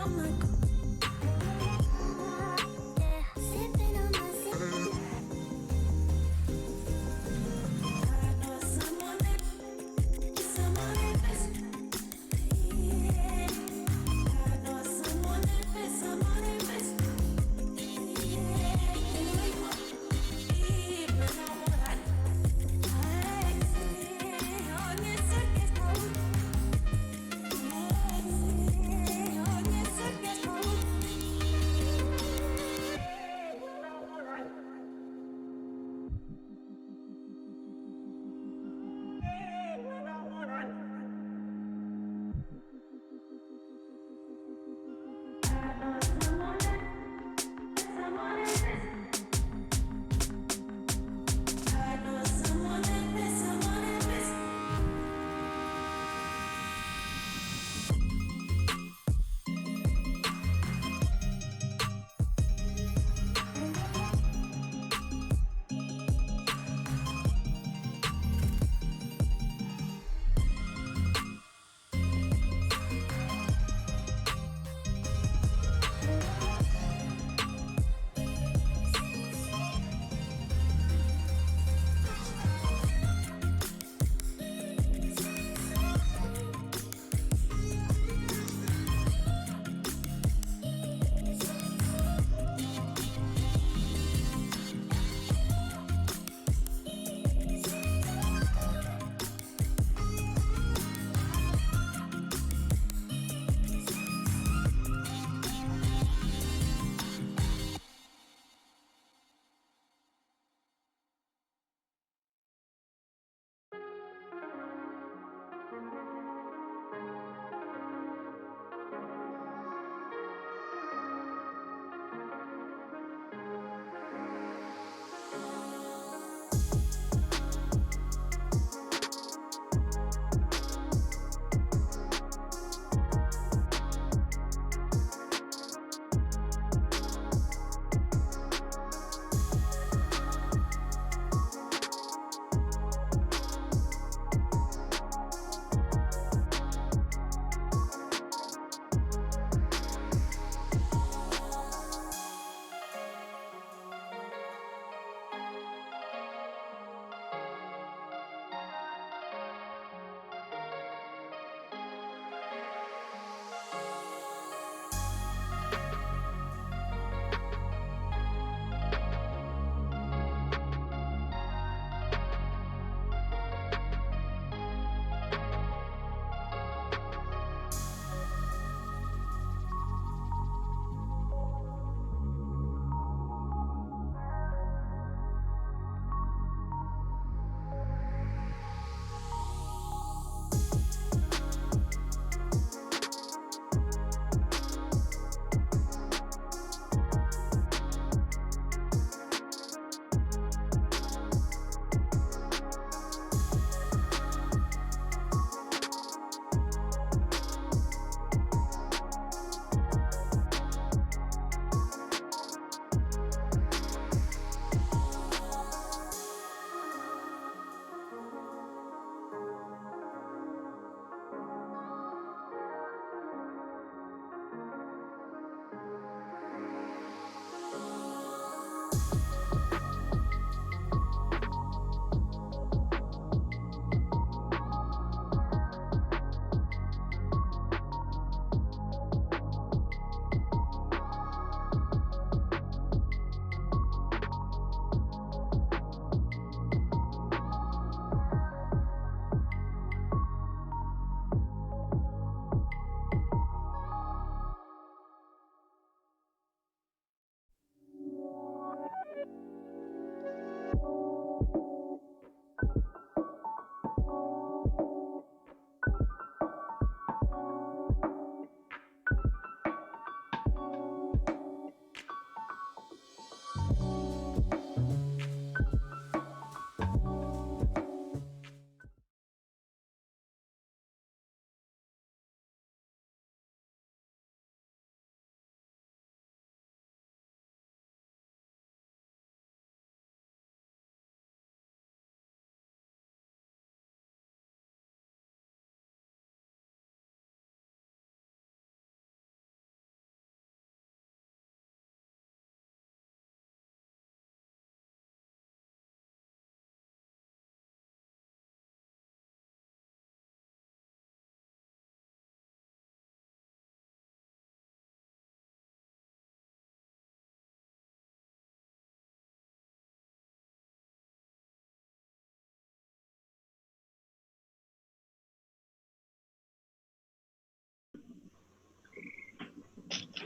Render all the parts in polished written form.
I'm like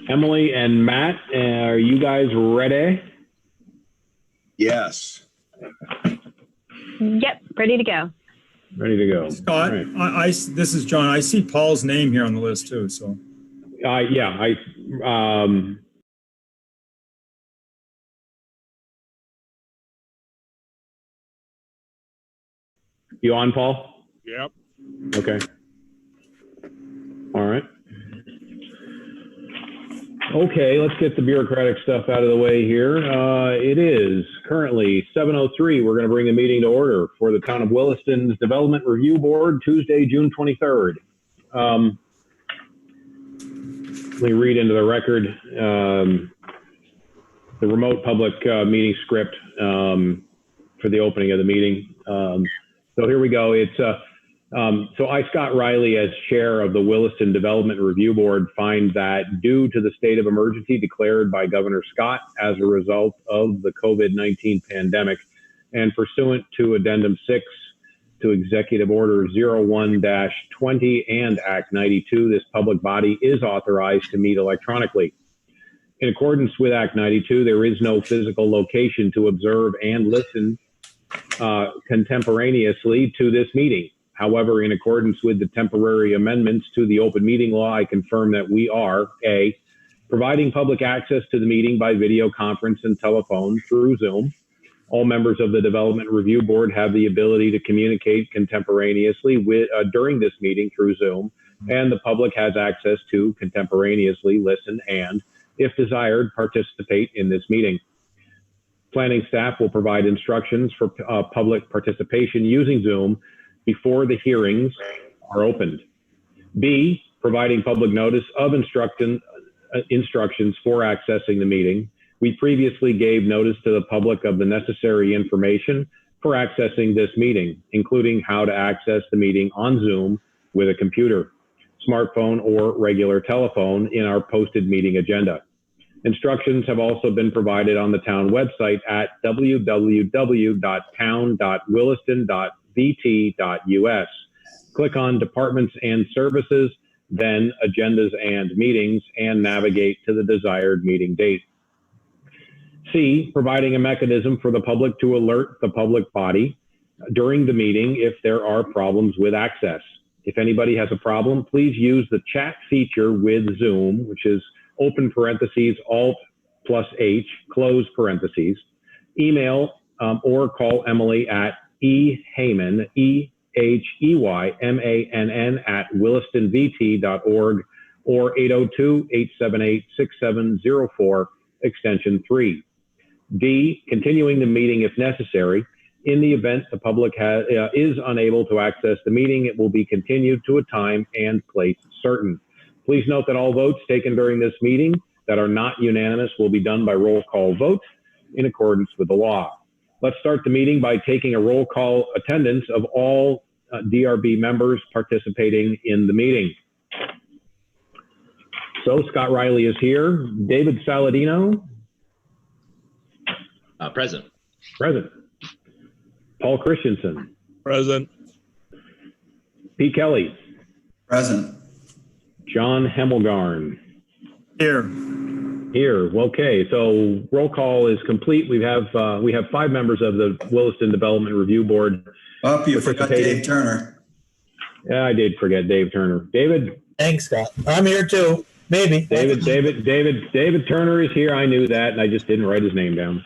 Emily and Matt, are you guys ready? Yes. Yep, ready to go. Ready to go. Scott, right. this is John. I see Paul's name here on the list too. So, you on, Paul? Yep. Okay. All right. Okay, let's get the bureaucratic stuff out of the way here. It is currently 7:03. We're going to bring a meeting to order for the Town of Williston's Development Review Board, Tuesday, June 23rd. Let me read into the record the remote public meeting script for the opening of the meeting. So here we go. It's so I, Scott Riley, as chair of the Williston Development Review Board, find that due to the state of emergency declared by Governor Scott as a result of the COVID-19 pandemic and pursuant to Addendum 6 to Executive Order 01-20 and Act 92, this public body is authorized to meet electronically. In accordance with Act 92, there is no physical location to observe and listen contemporaneously to this meeting. However, in accordance with the temporary amendments to the open meeting law, I confirm that we are A, providing public access to the meeting by video conference and telephone through Zoom. All members of the Development Review Board have the ability to communicate contemporaneously during this meeting through Zoom, and the public has access to contemporaneously listen and, if desired, participate in this meeting. Planning staff will provide instructions for public participation using Zoom before the hearings are opened. B, providing public notice of instructions for accessing the meeting. We previously gave notice to the public of the necessary information for accessing this meeting, including how to access the meeting on Zoom with a computer, smartphone, or regular telephone in our posted meeting agenda. Instructions have also been provided on the town website at www.town.williston.vt.us. Click on Departments and Services, then Agendas and Meetings, and navigate to the desired meeting date. C, providing a mechanism for the public to alert the public body during the meeting if there are problems with access. If anybody has a problem, please use the chat feature with Zoom, which is open parentheses, Alt+H, close parentheses. Email or call Emily at eheymann, EHEYMANN @willistonvt.org or 802-878-6704, extension 3. D, continuing the meeting if necessary. In the event the public is unable to access the meeting, it will be continued to a time and place certain. Please note that all votes taken during this meeting that are not unanimous will be done by roll call vote in accordance with the law. Let's start the meeting by taking a roll call attendance of all DRB members participating in the meeting. So Scott Riley is here. David Saladino? Present. Present. Paul Christensen? Present. Pete Kelly? Present. John Hemmelgarn? here. Here. Okay, so roll call is complete. We have 5 members of the Williston Development Review Board. Oh, you forgot Dave Turner. Yeah, I did forget Dave Turner. David? Thanks, Scott. I'm here too. Maybe. David Turner is here. I knew that, and I just didn't write his name down.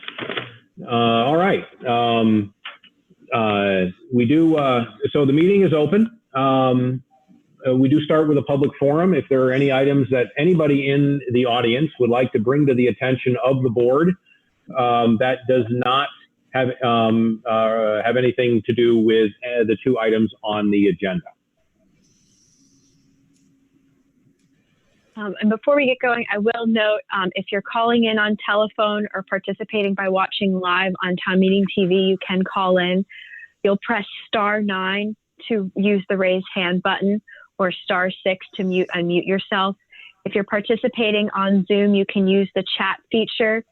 All right. We do. So the meeting is open. We do start with a public forum. If there are any items that anybody in the audience would like to bring to the attention of the board that does not have anything to do with the 2 items on the agenda. And before we get going, I will note, if you're calling in on telephone or participating by watching live on Town Meeting TV, you can call in. You'll press *9 to use the raise hand button, or *6 to unmute yourself. If you're participating on Zoom, you can use the chat feature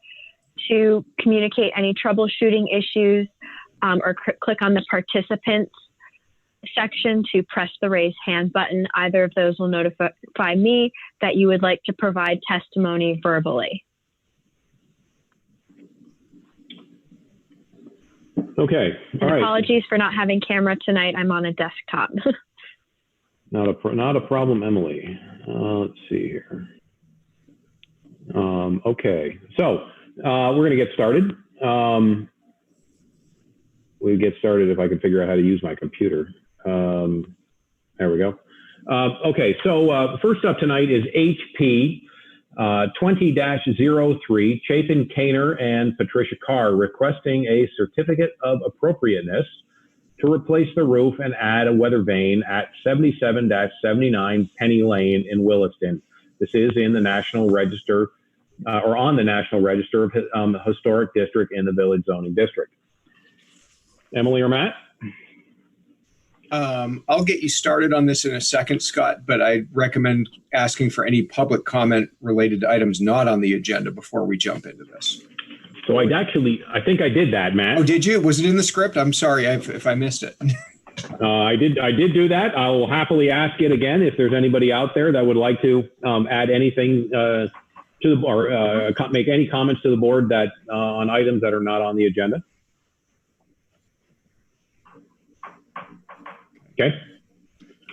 to communicate any troubleshooting issues, or click on the participants section to press the raise hand button. Either of those will notify me that you would like to provide testimony verbally. Okay. All And right. apologies for not having camera tonight. I'm on a desktop. Not a problem, Emily. Let's see here. Okay. So we're going to get started. We'll get started if I can figure out how to use my computer. There we go. Okay, so first up tonight is HP 20-03, Chapin, Kaynor, and Patricia Carr requesting a certificate of appropriateness to replace the roof and add a weather vane at 77-79 Penny Lane in Williston. This is in the National Register, or on the National Register of Historic District in the Village Zoning District. Emily or Matt? I'll get you started on this in a second, Scott, but I recommend asking for any public comment related to items not on the agenda before we jump into this. So I think I did that, Matt. Oh, did you? Was it in the script? I'm sorry if I missed it. I did do that. I will happily ask it again if there's anybody out there that would like to add anything to the or make any comments to the board that on items that are not on the agenda. Okay.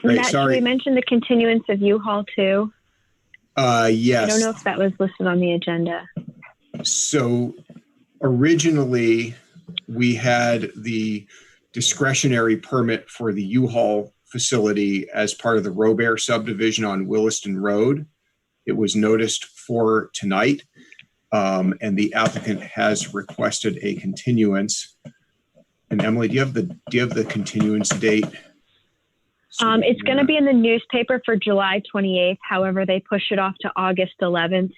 Right, Matt, sorry. should we mention the continuance of U-Haul too? Yes. I don't know if that was listed on the agenda. So originally we had the discretionary permit for the U-Haul facility as part of the Robert subdivision on Williston Road. It was noticed for tonight, and the applicant has requested a continuance. And Emily, do you have the continuance date? It's going to be in the newspaper for July 28th. However, they push it off to August 11th,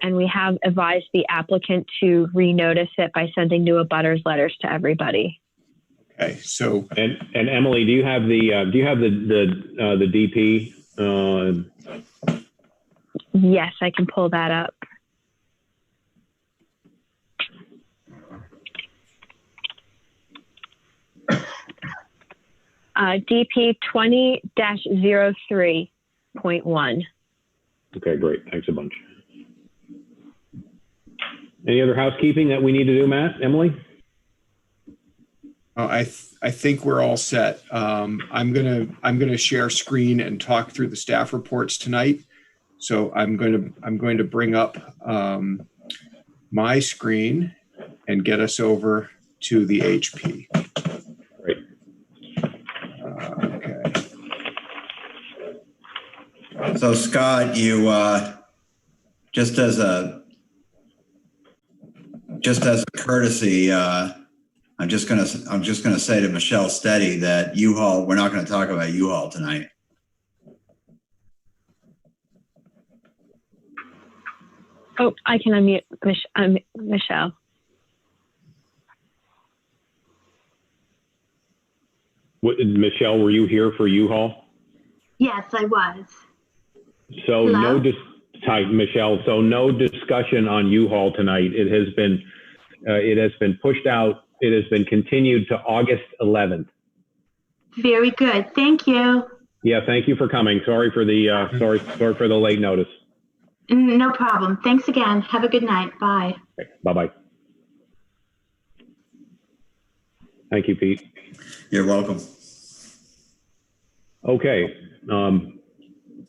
and we have advised the applicant to renotice it by sending new abutters letters to everybody. Okay, so And Emily, do you have the DP? Yes, I can pull that up. DP 20-03.1. Okay, great. Thanks a bunch. Any other housekeeping that we need to do, Matt, Emily? I think we're all set. I'm gonna share screen and talk through the staff reports tonight. So I'm going to bring up my screen and get us over to the HP. Great. Okay. So Scott, you just as a courtesy, I'm just gonna say to Michelle Steady that U-Haul, we're not going to talk about U-Haul tonight. Oh, I can unmute Michelle. Michelle, were you here for U-Haul? Yes, I was. So Hello? Hi, Michelle. So no discussion on U-Haul tonight. It has been pushed out. It has been continued to August 11th. Very good. Thank you. Yeah, thank you for coming. Sorry for the sorry for the late notice. No problem. Thanks again. Have a good night. Bye. Okay, bye-bye. Thank you, Pete. You're welcome. Okay,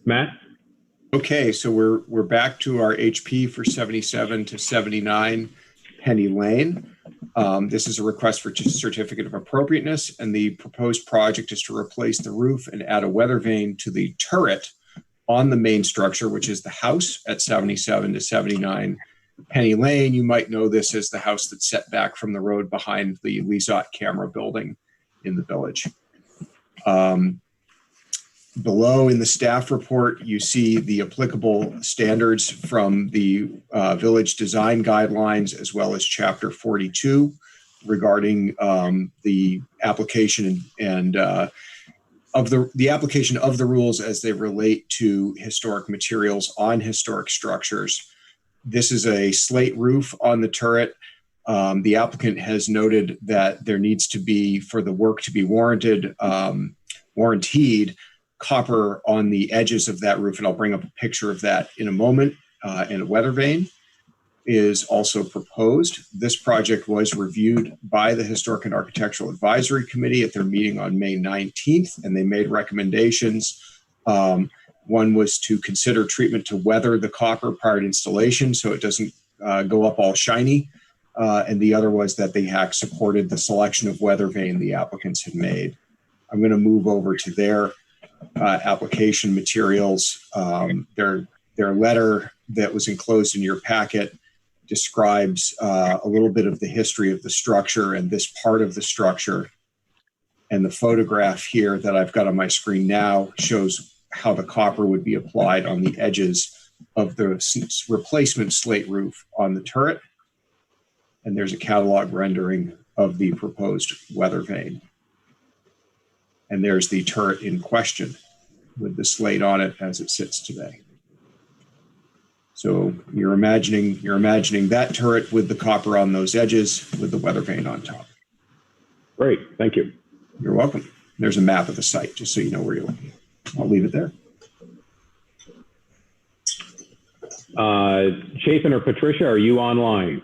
Matt. Okay, so we're back to our HP for 77 to 79 Penny Lane. This is a request for certificate of appropriateness, and the proposed project is to replace the roof and add a weather vane to the turret on the main structure, which is the house at 77 to 79 Penny Lane. You might know this as the house that's set back from the road behind the Lizotte camera building in the village. Below in the staff report, you see the applicable standards from the village design guidelines, as well as Chapter 42 regarding the application and of the application of the rules as they relate to historic materials on historic structures. This is a slate roof on the turret. The applicant has noted that there needs to be, for the work to be warranted, warranted copper on the edges of that roof, and I'll bring up a picture of that in a moment, and a weather vane is also proposed. This project was reviewed by the Historic and Architectural Advisory Committee at their meeting on May 19th, and they made recommendations. One was to consider treatment to weather the copper prior to installation so it doesn't go up all shiny. And the other was that the HAC supported the selection of weather vane the applicants had made. I'm going to move over to their application materials. Their letter that was enclosed in your packet describes a little bit of the history of the structure and this part of the structure. And the photograph here that I've got on my screen now shows how the copper would be applied on the edges of the replacement slate roof on the turret. And there's a catalog rendering of the proposed weather vane. And there's the turret in question with the slate on it as it sits today. So you're imagining that turret with the copper on those edges with the weather vane on top. Great, thank you. You're welcome. There's a map of the site, just so you know where you're looking. I'll leave it there. Chapin or Patricia, are you online?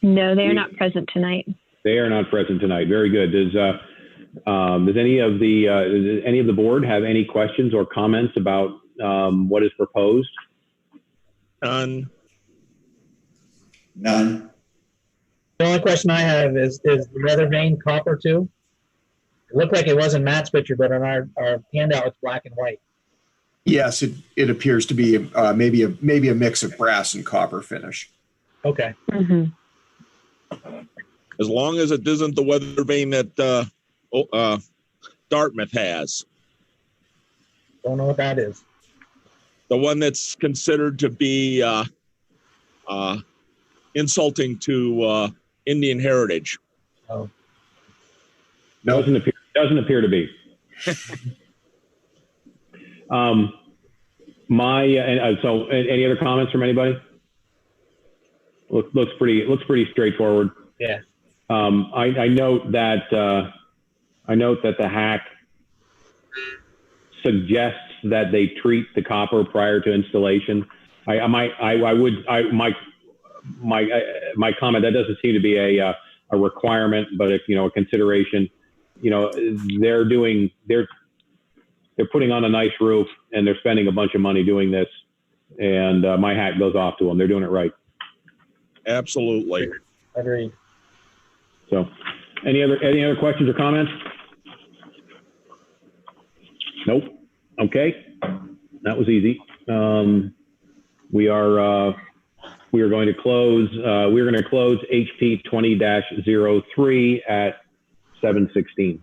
No, they are not present tonight. They are not present tonight. Very good. Does any of the board have any questions or comments about what is proposed? None. None. The only question I have is the weather vane copper too? It looked like it wasn't Matt's picture, but on our handout, it's black and white. Yes, it appears to be maybe a mix of brass and copper finish. Okay. Mm-hmm. As long as it isn't the weather vane that Dartmouth has. Don't know what that is. The one that's considered to be insulting to Indian heritage. Oh. No, Doesn't appear to be. So any other comments from anybody? Looks pretty straightforward. Yeah. I note that the HAC suggests that they treat the copper prior to installation. My comment, that doesn't seem to be a requirement, but if a consideration. They're putting on a nice roof and they're spending a bunch of money doing this, and my hat goes off to them. They're doing it right. Absolutely. Agreed. So, any other questions or comments? Nope. Okay, that was easy. We are going to close. We're going to close HP 20-03 at 7:16.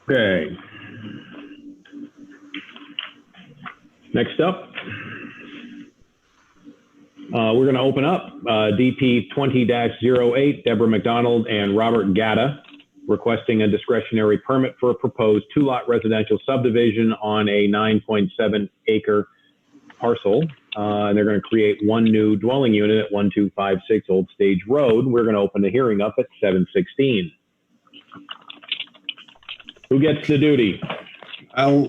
Okay. Next up, we're going to open up DP 20-08, Deborah Macdonald and Robert Gatta, requesting a discretionary permit for a proposed 2-lot residential subdivision on a 9.7 acre parcel. And they're going to create one new dwelling unit at 1256 Old Stage Road. We're going to open the hearing up at 7:16. Who gets the duty? I'll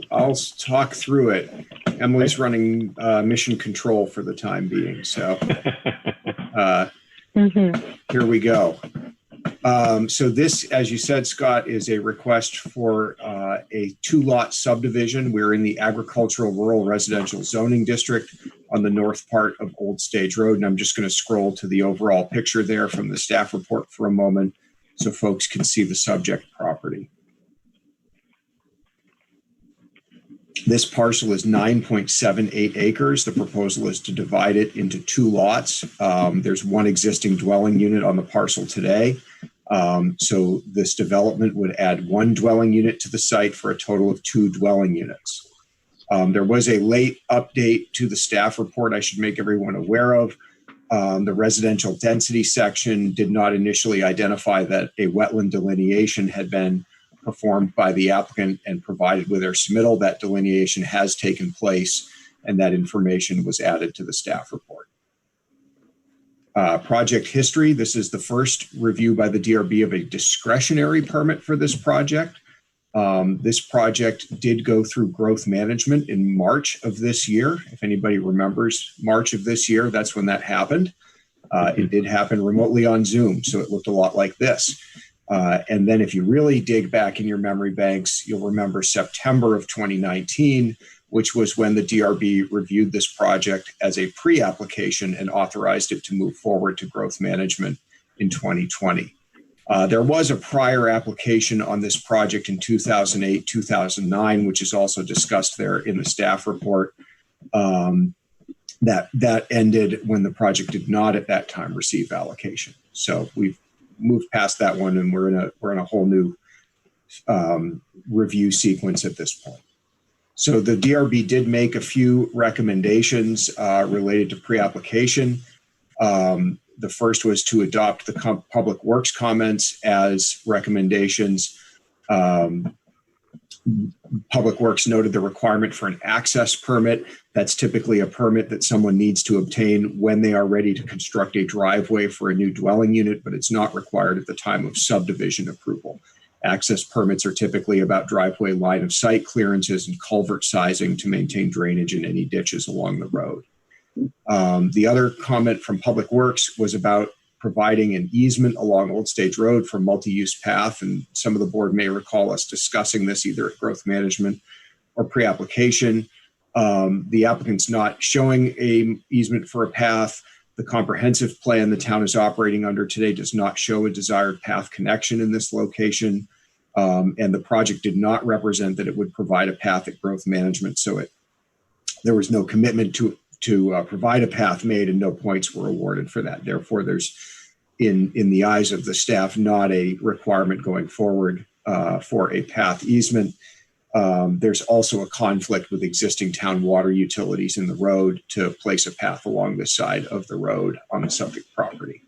talk through it. Emily's running mission control for the time being, so here we go. So this, as you said, Scott, is a request for a 2-lot subdivision. We're in the agricultural rural residential zoning district on the north part of Old Stage Road. And I'm just going to scroll to the overall picture there from the staff report for a moment so folks can see the subject property. This parcel is 9.78 acres. The proposal is to divide it into 2 lots. There's one existing dwelling unit on the parcel today. So this development would add 1 dwelling unit to the site for a total of 2 dwelling units. There was a late update to the staff report I should make everyone aware of. The residential density section did not initially identify that a wetland delineation had been performed by the applicant and provided with their submittal. That delineation has taken place, and that information was added to the staff report. Project history. This is the first review by the DRB of a discretionary permit for this project. This project did go through growth management in March of this year. If anybody remembers March of this year, that's when that happened. It did happen remotely on Zoom, so it looked a lot like this. And then if you really dig back in your memory banks, you'll remember September of 2019, which was when the DRB reviewed this project as a pre-application and authorized it to move forward to growth management in 2020. There was a prior application on this project in 2008, 2009, which is also discussed there in the staff report. That ended when the project did not at that time receive allocation. So we've moved past that one, and we're in a whole new review sequence at this point. So the DRB did make a few recommendations related to pre-application. The first was to adopt the Public Works comments as recommendations. Public Works noted the requirement for an access permit. That's typically a permit that someone needs to obtain when they are ready to construct a driveway for a new dwelling unit, but it's not required at the time of subdivision approval. Access permits are typically about driveway line of sight clearances and culvert sizing to maintain drainage in any ditches along the road. The other comment from Public Works was about providing an easement along Old Stage Road for multi-use path, and some of the board may recall us discussing this either at growth management or pre-application. The applicant's not showing a easement for a path. The comprehensive plan the town is operating under today does not show a desired path connection in this location, and the project did not represent that it would provide a path at growth management, so there was no commitment to provide a path made, and no points were awarded for that. Therefore, there's, in the eyes of the staff, not a requirement going forward for a path easement. There's also a conflict with existing town water utilities in the road to place a path along the side of the road on the subject property.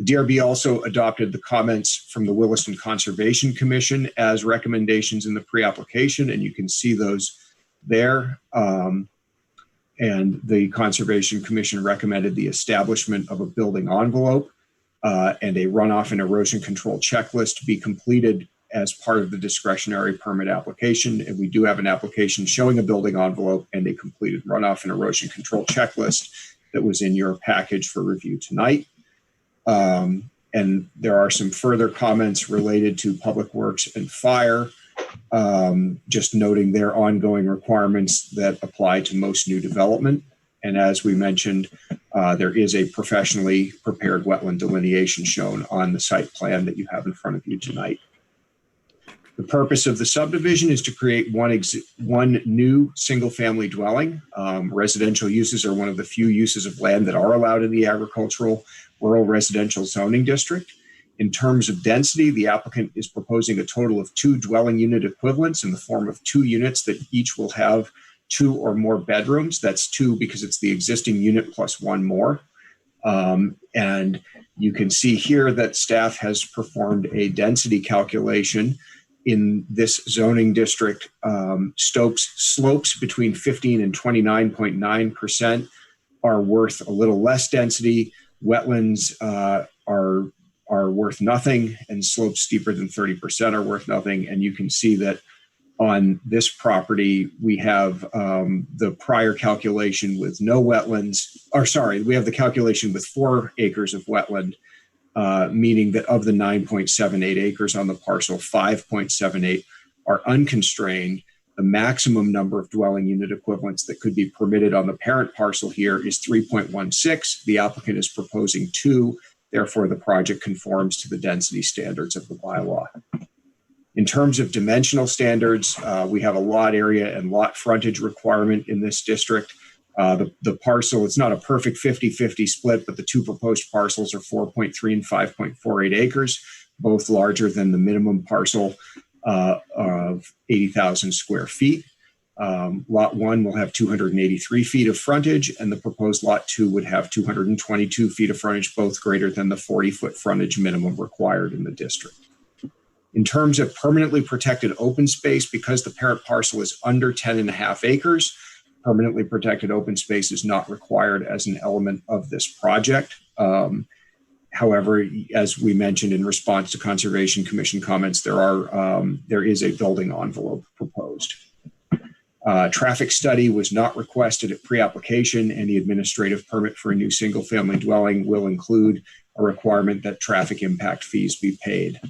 The DRB also adopted the comments from the Williston Conservation Commission as recommendations in the pre-application, and you can see those there. And the Conservation Commission recommended the establishment of a building envelope and a runoff and erosion control checklist be completed as part of the discretionary permit application. And we do have an application showing a building envelope and a completed runoff and erosion control checklist that was in your package for review tonight. And there are some further comments related to Public Works and Fire, just noting their ongoing requirements that apply to most new development. And as we mentioned, there is a professionally prepared wetland delineation shown on the site plan that you have in front of you tonight. The purpose of the subdivision is to create one new single-family dwelling. Residential uses are one of the few uses of land that are allowed in the agricultural rural residential zoning district. In terms of density, the applicant is proposing a total of 2 dwelling unit equivalents in the form of 2 units that each will have 2 or more bedrooms. That's 2 because it's the existing unit plus 1 more. And you can see here that staff has performed a density calculation in this zoning district. Slopes between 15 and 29.9% are worth a little less density. Wetlands are worth nothing, and slopes steeper than 30% are worth nothing. And you can see that on this property, we have the prior calculation with no wetlands, or sorry, we have the calculation with 4 acres of wetland, meaning that of the 9.78 acres on the parcel, 5.78 are unconstrained. The maximum number of dwelling unit equivalents that could be permitted on the parent parcel here is 3.16. The applicant is proposing 2. Therefore, the project conforms to the density standards of the bylaw. In terms of dimensional standards, we have a lot area and lot frontage requirement in this district. The parcel, it's not a perfect 50-50 split, but the 2 proposed parcels are 4.3 and 5.48 acres, both larger than the minimum parcel of 80,000 square feet. Lot 1 will have 283 feet of frontage, and the proposed lot 2 would have 222 feet of frontage, both greater than the 40-foot frontage minimum required in the district. In terms of permanently protected open space, because the parent parcel is under 10.5 acres, permanently protected open space is not required as an element of this project. However, as we mentioned in response to Conservation Commission comments, there is a building envelope proposed. Traffic study was not requested at pre-application, and the administrative permit for a new single-family dwelling will include a requirement that traffic impact fees be paid.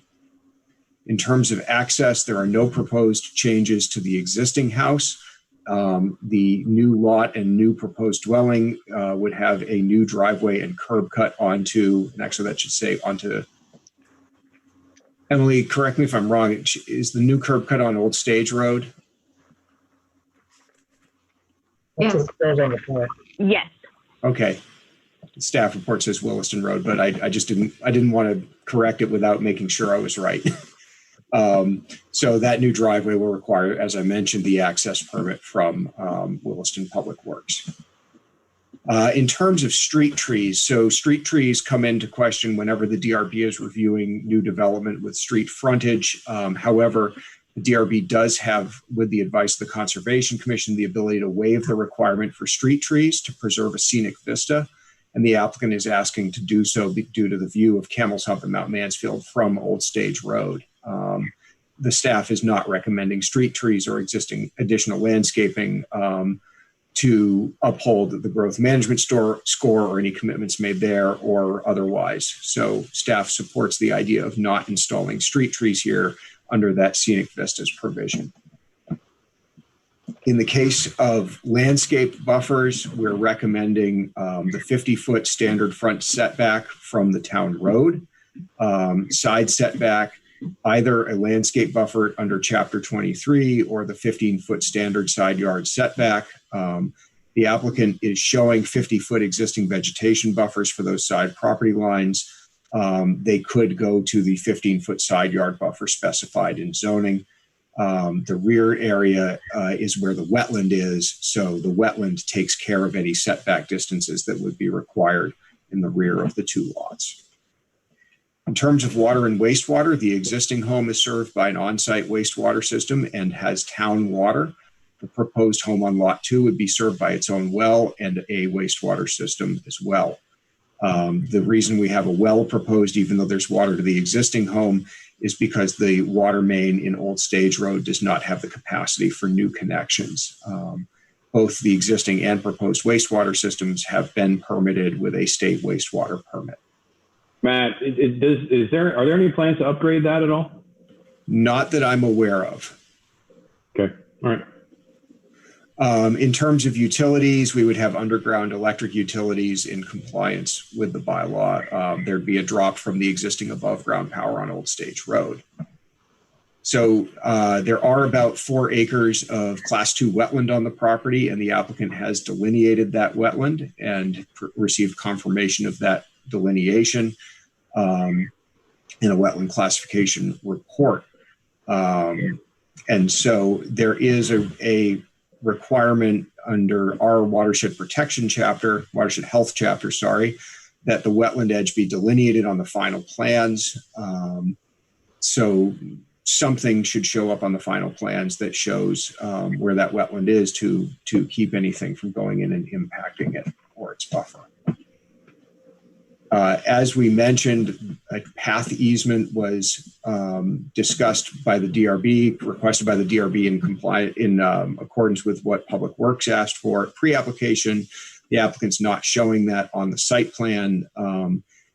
In terms of access, there are no proposed changes to the existing house. The new lot and new proposed dwelling would have a new driveway and curb cut onto, and actually that should say onto, Emily, correct me if I'm wrong, is the new curb cut on Old Stage Road? That's Yes. what it says on the plan. Yes. Okay. The staff report says Williston Road, but I just didn't want to correct it without making sure I was right. So that new driveway will require, as I mentioned, the access permit from Williston Public Works. In terms of street trees, so street trees come into question whenever the DRB is reviewing new development with street frontage. However, the DRB does have, with the advice of the Conservation Commission, the ability to waive the requirement for street trees to preserve a scenic vista. And the applicant is asking to do so due to the view of Camel's Hump and Mount Mansfield from Old Stage Road. The staff is not recommending street trees or existing additional landscaping to uphold the growth management score or any commitments made there or otherwise. So staff supports the idea of not installing street trees here under that scenic vistas provision. In the case of landscape buffers, we're recommending the 50-foot standard front setback from the town road, side setback, either a landscape buffer under Chapter 23 or the 15-foot standard side yard setback. The applicant is showing 50-foot existing vegetation buffers for those side property lines. They could go to the 15-foot side yard buffer specified in zoning. The rear area is where the wetland is, so the wetland takes care of any setback distances that would be required in the rear of the two lots. In terms of water and wastewater, the existing home is served by an on-site wastewater system and has town water. The proposed home on Lot 2 would be served by its own well and a wastewater system as well. The reason we have a well proposed, even though there's water to the existing home, is because the water main in Old Stage Road does not have the capacity for new connections. Both the existing and proposed wastewater systems have been permitted with a state wastewater permit. Matt, are there any plans to upgrade that at all? Not that I'm aware of. Okay, all right. In terms of utilities, we would have underground electric utilities in compliance with the bylaw. There'd be a drop from the existing above ground power on Old Stage Road. So there are about 4 acres of Class 2 wetland on the property, and the applicant has delineated that wetland and received confirmation of that delineation in a wetland classification report. And so there is a requirement under our watershed protection chapter, watershed health chapter, sorry, that the wetland edge be delineated on the final plans. So something should show up on the final plans that shows where that wetland is to keep anything from going in and impacting it or its buffer. As we mentioned, a path easement was discussed by the DRB, requested by the DRB in accordance with what Public Works asked for. Pre-application, the applicant's not showing that on the site plan.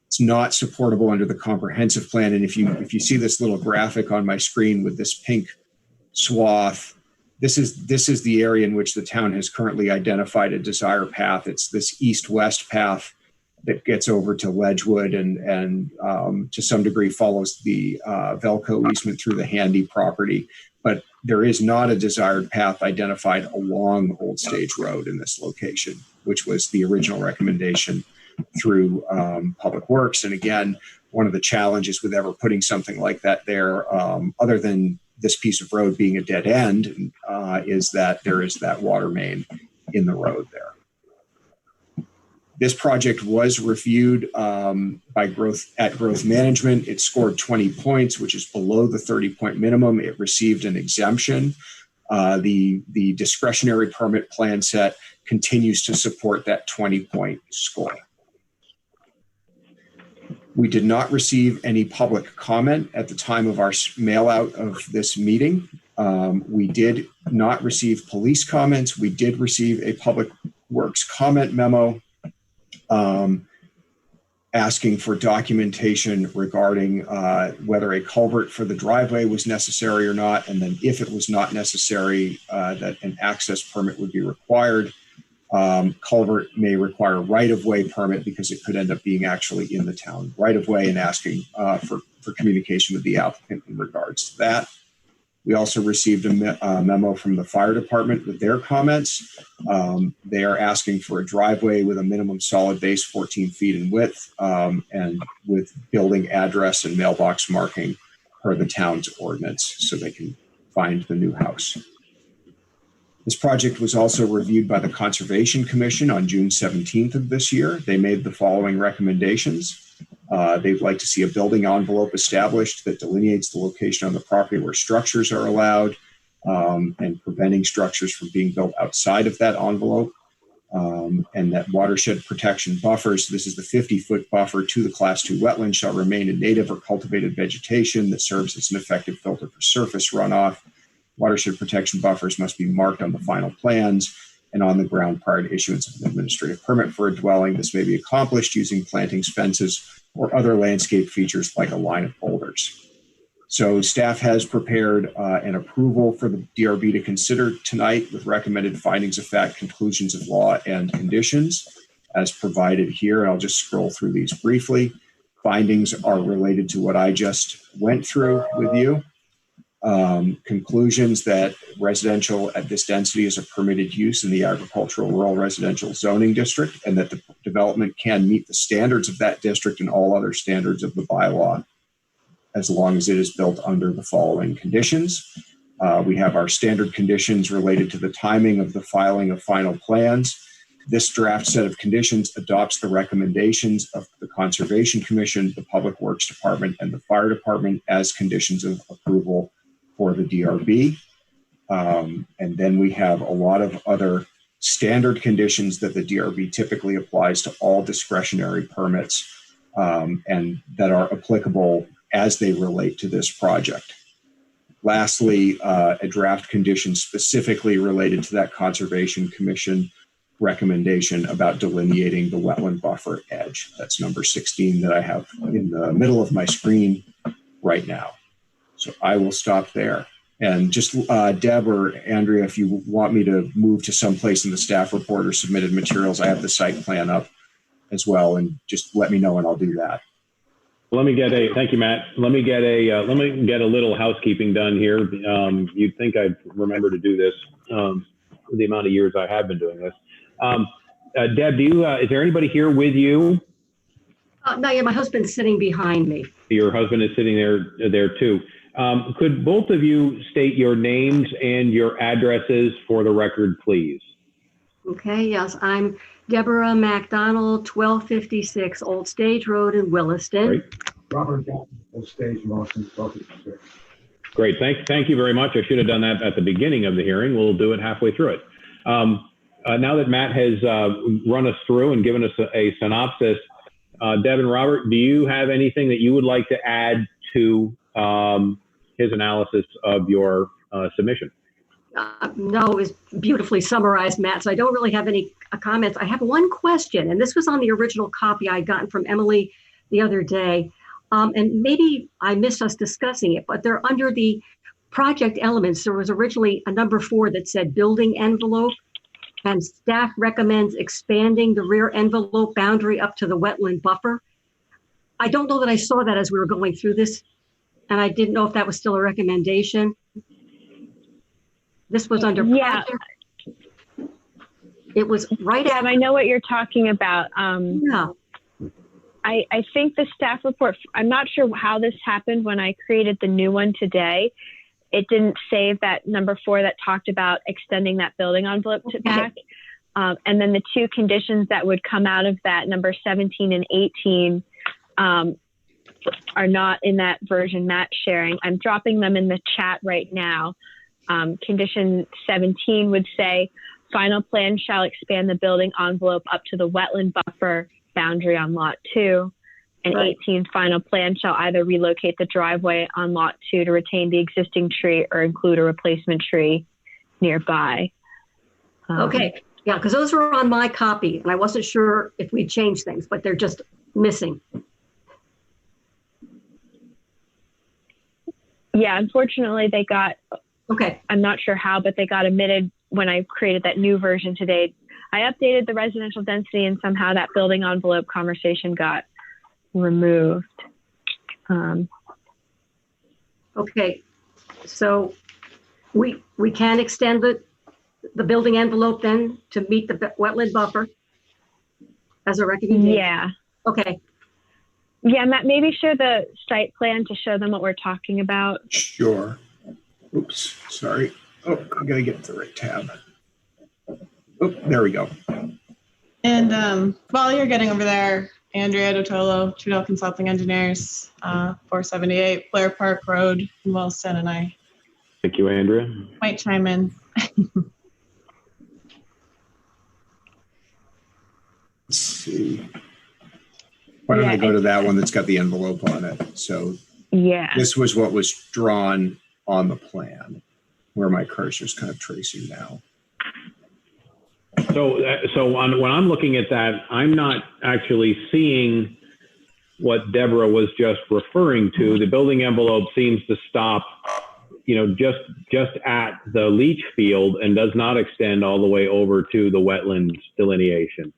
It's not supportable under the comprehensive plan. And if you see this little graphic on my screen with this pink swath, this is the area in which the town has currently identified a desired path. It's this east-west path that gets over to Ledgewood and to some degree follows the Velco easement through the Handy property. But there is not a desired path identified along Old Stage Road in this location, which was the original recommendation through Public Works. And again, one of the challenges with ever putting something like that there, other than this piece of road being a dead end, is that there is that water main in the road there. This project was reviewed by Growth Management. It scored 20 points, which is below the 30-point minimum. It received an exemption. The discretionary permit plan set continues to support that 20-point score. We did not receive any public comment at the time of our mail out of this meeting. We did not receive police comments. We did receive a public works comment memo asking for documentation regarding whether a culvert for the driveway was necessary or not, and then if it was not necessary, that an access permit would be required. Culvert may require right-of-way permit because it could end up being actually in the town right-of-way, and asking for communication with the applicant in regards to that. We also received a memo from the fire department with their comments. They are asking for a driveway with a minimum solid base 14 feet in width, and with building address and mailbox marking per the town's ordinance so they can find the new house. This project was also reviewed by the Conservation Commission on June 17th of this year. They made the following recommendations. They'd like to see a building envelope established that delineates the location on the property where structures are allowed, and preventing structures from being built outside of that envelope, and that watershed protection buffers, this is the 50-foot buffer to the Class 2 wetland, shall remain in native or cultivated vegetation that serves as an effective filter for surface runoff. Watershed protection buffers must be marked on the final plans and on the ground prior to issuance of an administrative permit for a dwelling. This may be accomplished using plantings, fences, or other landscape features like a line of boulders. So staff has prepared an approval for the DRB to consider tonight with recommended findings of fact, conclusions of law, and conditions as provided here. And I'll just scroll through these briefly. Findings are related to what I just went through with you. Conclusions that residential at this density is a permitted use in the agricultural rural residential zoning district, and that the development can meet the standards of that district and all other standards of the bylaw, as long as it is built under the following conditions. We have our standard conditions related to the timing of the filing of final plans. This draft set of conditions adopts the recommendations of the Conservation Commission, the Public Works Department, and the Fire Department as conditions of approval for the DRB. And then we have a lot of other standard conditions that the DRB typically applies to all discretionary permits, and that are applicable as they relate to this project. Lastly, a draft condition specifically related to that Conservation Commission recommendation about delineating the wetland buffer edge. That's number 16 that I have in the middle of my screen right now. So I will stop there. And just Deb or Andrea, if you want me to move to someplace in the staff report or submitted materials, I have the site plan up as well, and just let me know and I'll do that. Thank you, Matt. Let me get a little housekeeping done here. You'd think I'd remember to do this, the amount of years I have been doing this. Deb, is there anybody here with you? No, yeah, my husband's sitting behind me. Your husband is sitting there too. Could both of you state your names and your addresses for the record, please? Okay, yes, I'm Deborah Macdonald, 1256 Old Stage Road in Williston. Great. Robert Gatta, Old Stage, Williston, 1256. Great, thank you very much. I should have done that at the beginning of the hearing. We'll do it halfway through it. Now that Matt has run us through and given us a synopsis, Deb and Robert, do you have anything that you would like to add to his analysis of your submission? No, it was beautifully summarized, Matt, so I don't really have any comments. I have one question, and this was on the original copy I gotten from Emily the other day, and maybe I missed us discussing it, but they're under the project elements. There was originally a number 4 that said building envelope, and staff recommends expanding the rear envelope boundary up to the wetland buffer. I don't know that I saw that as we were going through this, and I didn't know if that was still a recommendation. This was under project. It was right Deb, I know what you're talking about. Yeah. I think the staff report, I'm not sure how this happened when I created the new one today. It didn't save that number 4 that talked about extending that building envelope to back. And then the 2 conditions that would come out of that, number 17 and 18, are not in that version Matt's sharing. I'm dropping them in the chat right now. Condition 17 would say, final plan shall expand the building envelope up to the wetland buffer boundary on lot 2. And Right. 18, final plan shall either relocate the driveway on lot 2 to retain the existing tree or include a replacement tree nearby. Okay, yeah, because those were on my copy, and I wasn't sure if we changed things, but they're just missing. Yeah, unfortunately, they got, Okay, I'm not sure how, but they got omitted when I created that new version today. I updated the residential density and somehow that building envelope conversation got removed. okay. So we can extend the building envelope then to meet the wetland buffer as a recommendation? Yeah. Okay, Yeah, Matt, maybe share the site plan to show them what we're talking about. Sure. Oops, sorry. Oh, I gotta get to the right tab. Oh, there we go. And while you're getting over there, Andrea Dotolo, Trudell Consulting Engineers, 478 Blair Park Road in Williston, and I Thank you, Andrea. might chime in. Let's see. Why don't I go to that one that's got the envelope on it? So Yeah. this was what was drawn on the plan, where my cursor's kind of tracing now. So when I'm looking at that, I'm not actually seeing what Deborah was just referring to. The building envelope seems to stop, just at the leach field and does not extend all the way over to the wetlands delineation.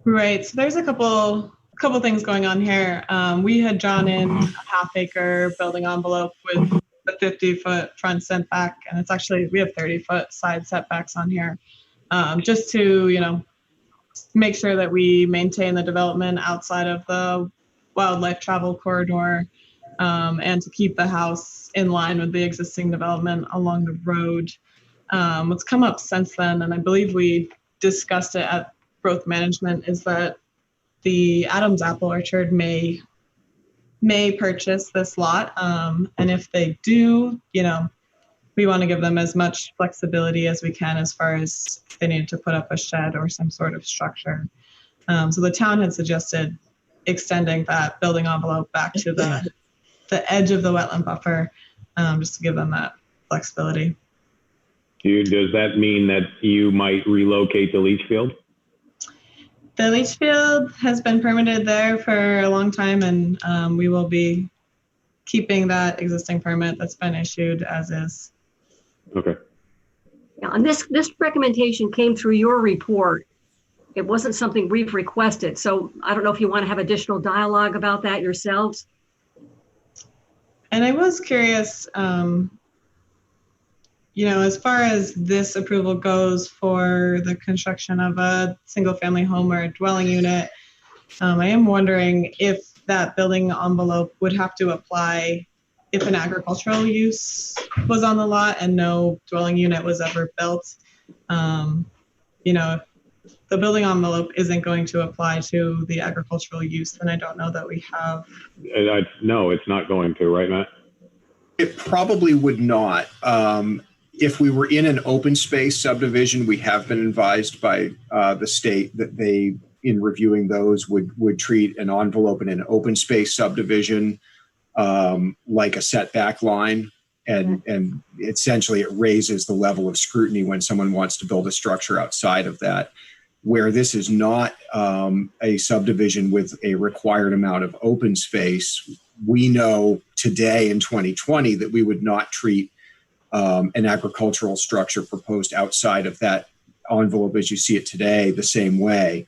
Right. So there's a couple things going on here. We had drawn in a half-acre building envelope with a 50-foot front setback, and it's actually we have 30-foot side setbacks on here, just to make sure that we maintain the development outside of the wildlife travel corridor, and to keep the house in line with the existing development along the road. What's come up since then, and I believe we discussed it at growth management, is that the Adams Apple Orchard may purchase this lot, and if they do, we want to give them as much flexibility as we can as far as if they need to put up a shed or some sort of structure. So the town had suggested extending that building envelope back to the edge of the wetland buffer, just to give them that flexibility. Does that mean that you might relocate the leach field? The leach field has been permitted there for a long time, and we will be keeping that existing permit that's been issued as is. Okay. yeah, and this recommendation came through your report. It wasn't something we've requested, so I don't know if you want to have additional dialogue about that yourselves. And I was curious, as far as this approval goes for the construction of a single family home or a dwelling unit, I am wondering if that building envelope would have to apply if an agricultural use was on the lot and no dwelling unit was ever built. If the building envelope isn't going to apply to the agricultural use, then I don't know that we have. No, it's not going to, right, Matt? It probably would not. If we were in an open space subdivision, we have been advised by the state that they, in reviewing those, would treat an envelope in an open space subdivision like a setback line. And essentially it raises the level of scrutiny when someone wants to build a structure outside of that. Where this is not a subdivision with a required amount of open space, we know today in 2020 that we would not treat an agricultural structure proposed outside of that envelope as you see it today the same way.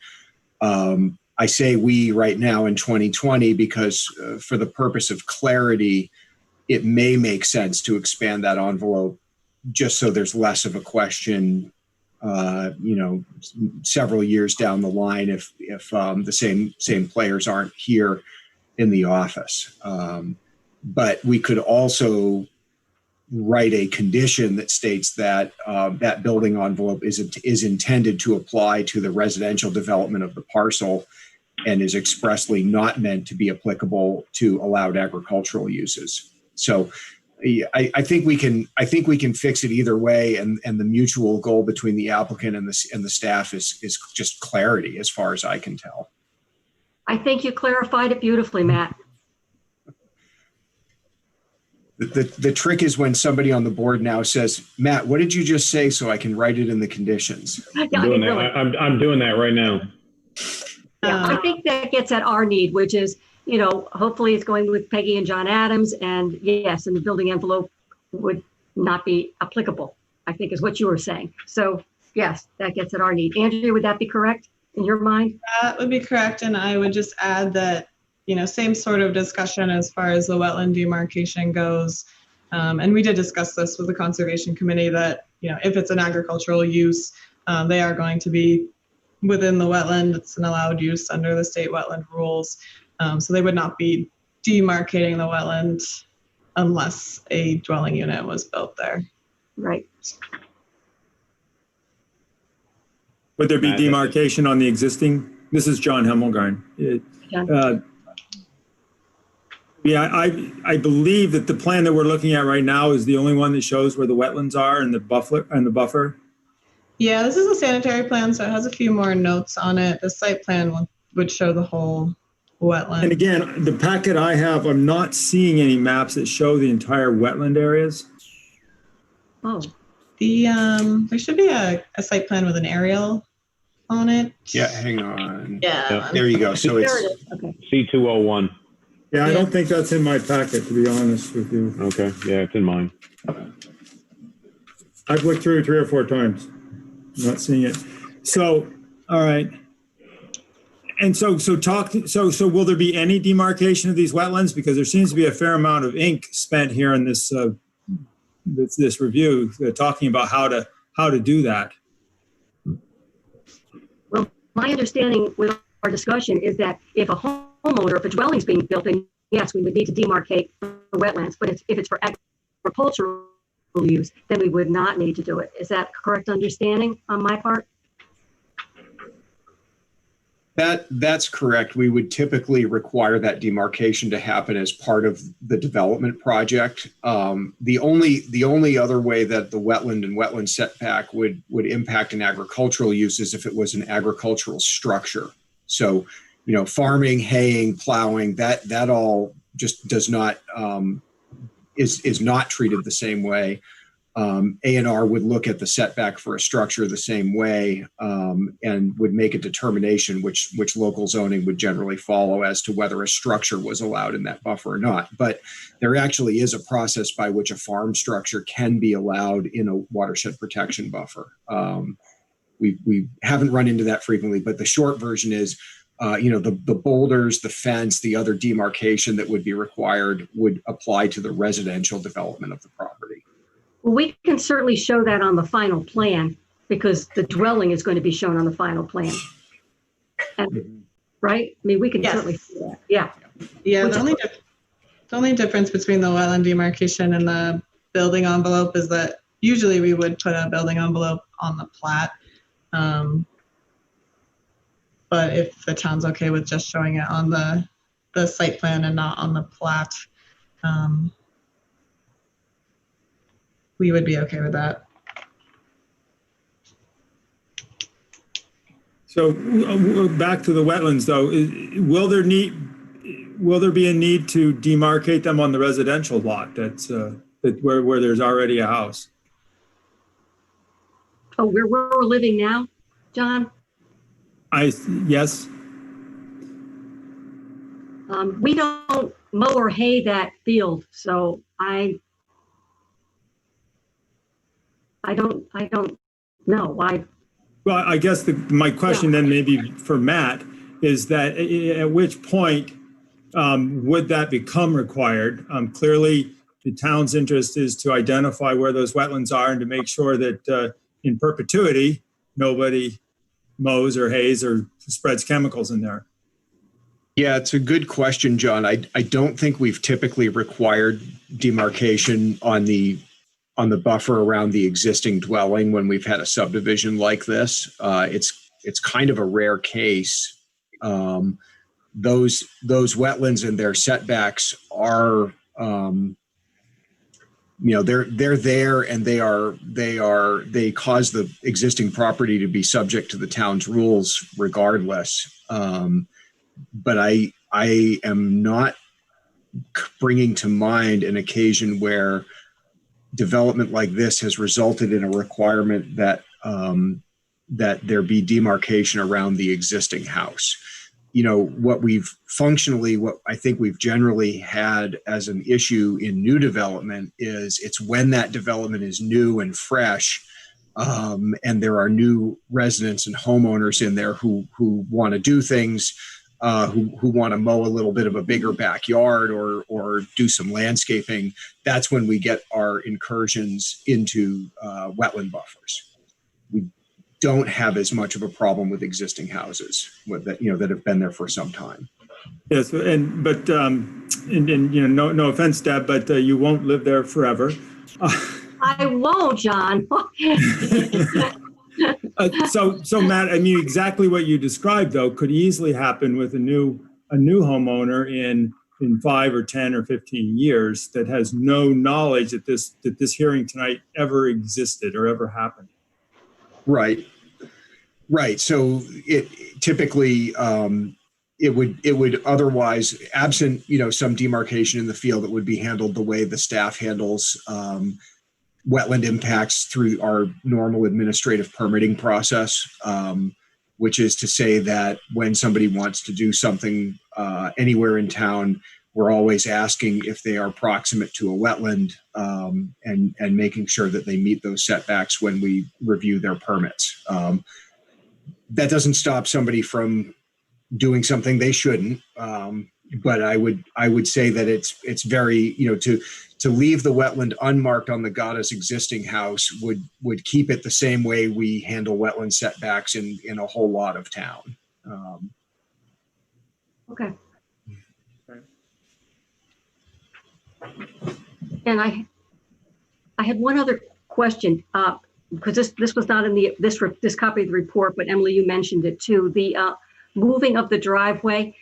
I say we right now in 2020 because for the purpose of clarity, it may make sense to expand that envelope just so there's less of a question several years down the line if the same players aren't here in the office. But we could also write a condition that states that that building envelope is intended to apply to the residential development of the parcel and is expressly not meant to be applicable to allowed agricultural uses. So I think we can fix it either way, and the mutual goal between the applicant and the staff is just clarity, as far as I can tell. I think you clarified it beautifully, Matt. The trick is when somebody on the board now says, Matt, what did you just say so I can write it in the conditions? Yeah, I'm doing that right now. Yeah, I think that gets at our need, which is, you know, hopefully it's going with Peggy and John Adams, and yes, and the building envelope would not be applicable, I think is what you were saying. So yes, that gets at our need. Andrea, would that be correct in your mind? That would be correct. And I would just add that, you know, same sort of discussion as far as the wetland demarcation goes. And we did discuss this with the Conservation Committee that, you know, if it's an agricultural use, they are going to be within the wetland. It's an allowed use under the state wetland rules. So they would not be demarcating the wetland unless a dwelling unit was built there. Right. Would there be demarcation on the existing? This is John Hemmelgarn. Yeah, I believe that the plan that we're looking at right now is the only one that shows where the wetlands are and the buffer. Yeah, this is a sanitary plan, so it has a few more notes on it. The site plan would show the whole wetland. And again, the packet I have, I'm not seeing any maps that show the entire wetland areas. Oh. There should be a site plan with an aerial on it. Yeah, hang on. Yeah. There you go. So it's okay. C201. Yeah, I don't think that's in my packet, to be honest with you. Okay, yeah, it's in mine. I've looked through it 3 or 4 times. I'm not seeing it. So, all right. And so will there be any demarcation of these wetlands? Because there seems to be a fair amount of ink spent here in this this review talking about how to do that. Well, my understanding with our discussion is that if a homeowner, if a dwelling's being built, then yes, we would need to demarcate the wetlands. But if it's for agricultural use, then we would not need to do it. Is that correct understanding on my part? That's correct. We would typically require that demarcation to happen as part of the development project. The only other way that the wetland and wetland setback would impact an agricultural use is if it was an agricultural structure. So, you know, farming, haying, plowing, that all just does not is not treated the same way. A&R would look at the setback for a structure the same way and would make a determination which local zoning would generally follow as to whether a structure was allowed in that buffer or not. But there actually is a process by which a farm structure can be allowed in a watershed protection buffer. We haven't run into that frequently, but the short version is, the boulders, the fence, the other demarcation that would be required would apply to the residential development of the property. Well, we can certainly show that on the final plan because the dwelling is going to be shown on the final plan. And, right? I mean, we can certainly see that. Yeah. Yeah. The only difference between the wetland demarcation and the building envelope is that usually we would put a building envelope on the plat. But if the town's okay with just showing it on the site plan and not on the plat, we would be okay with that. So back to the wetlands, though, will there be a need to demarcate them on the residential lot that's where there's already a house? Oh, where we're living now, John? Yes. We don't mow or hay that field, so I don't know why. Well, I guess my question then maybe for Matt is that at which point would that become required? Clearly, the town's interest is to identify where those wetlands are and to make sure that in perpetuity, nobody mows or hays or spreads chemicals in there. Yeah, it's a good question, John. I don't think we've typically required demarcation on the buffer around the existing dwelling when we've had a subdivision like this. It's kind of a rare case. Those wetlands and their setbacks are, they're there, and they cause the existing property to be subject to the town's rules regardless. but I am not bringing to mind an occasion where development like this has resulted in a requirement that that there be demarcation around the existing house. You know, what I think we've generally had as an issue in new development is it's when that development is new and fresh, and there are new residents and homeowners in there who want to do things, who want to mow a little bit of a bigger backyard or do some landscaping. That's when we get our incursions into wetland buffers. We don't have as much of a problem with existing houses that have been there for some time. Yes, but no offense, Deb, but you won't live there forever. I won't, John. So Matt, I mean, exactly what you described though could easily happen with a new homeowner in 5 or 10 or 15 years that has no knowledge that this hearing tonight ever existed or ever happened. Right. So it typically it would otherwise, absent some demarcation in the field, it would be handled the way the staff handles wetland impacts through our normal administrative permitting process, which is to say that when somebody wants to do something anywhere in town, we're always asking if they are proximate to a wetland and making sure that they meet those setbacks when we review their permits. That doesn't stop somebody from doing something they shouldn't, but I would say that it's very, to leave the wetland unmarked on the Gatta's existing house would keep it the same way we handle wetland setbacks in a whole lot of town. Okay. And I had one other question, because this was not in this copy of the report, but Emily, you mentioned it too. The moving of the driveway.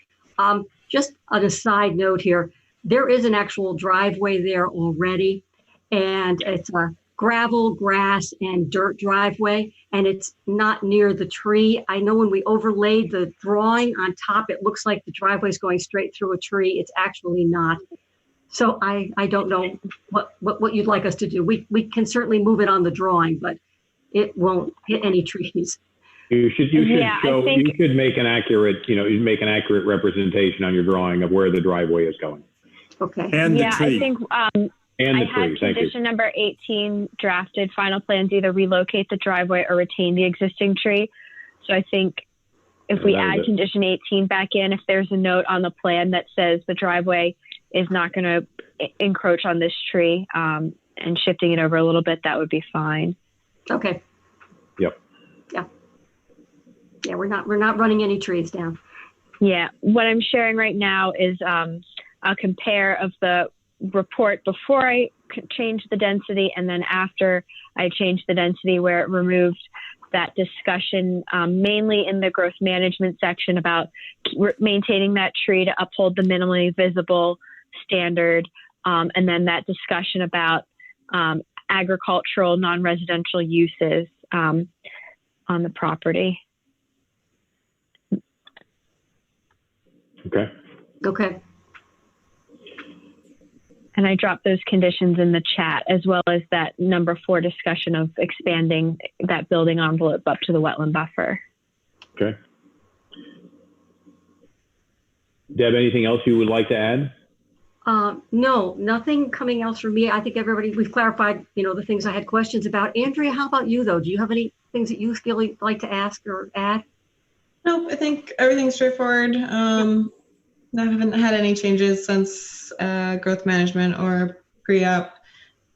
Just on a side note here, there is an actual driveway there already, and it's a gravel, grass, and dirt driveway, and it's not near the tree. I know when we overlaid the drawing on top, it looks like the driveway is going straight through a tree. It's actually not. So I don't know what you'd like us to do. We can certainly move it on the drawing, but it won't hit any trees. You should show. You should make an accurate. You make an accurate representation on your drawing of where the driveway is going. Okay. And the tree. I think I had condition number 18 drafted. Final plans either relocate the driveway or retain the existing tree. So I think if we add condition 18 back in, if there's a note on the plan that says the driveway is not going to encroach on this tree, and shifting it over a little bit, that would be fine. Okay. Yep. Yeah, we're not running any trees down. Yeah, what I'm sharing right now is a compare of the report before I changed the density and then after I changed the density, where it removed that discussion, mainly in the growth management section about maintaining that tree to uphold the minimally visible standard, and then that discussion about agricultural non-residential uses on the property. Okay. And I dropped those conditions in the chat, as well as that number 4 discussion of expanding that building envelope up to the wetland buffer. Okay. Deb, anything else you would like to add? No, nothing coming else from me. I think we've clarified, the things I had questions about. Andrea, how about you though? Do you have any things that you feel you'd like to ask or add? Nope, I think everything's straightforward. I haven't had any changes since growth management or pre-app,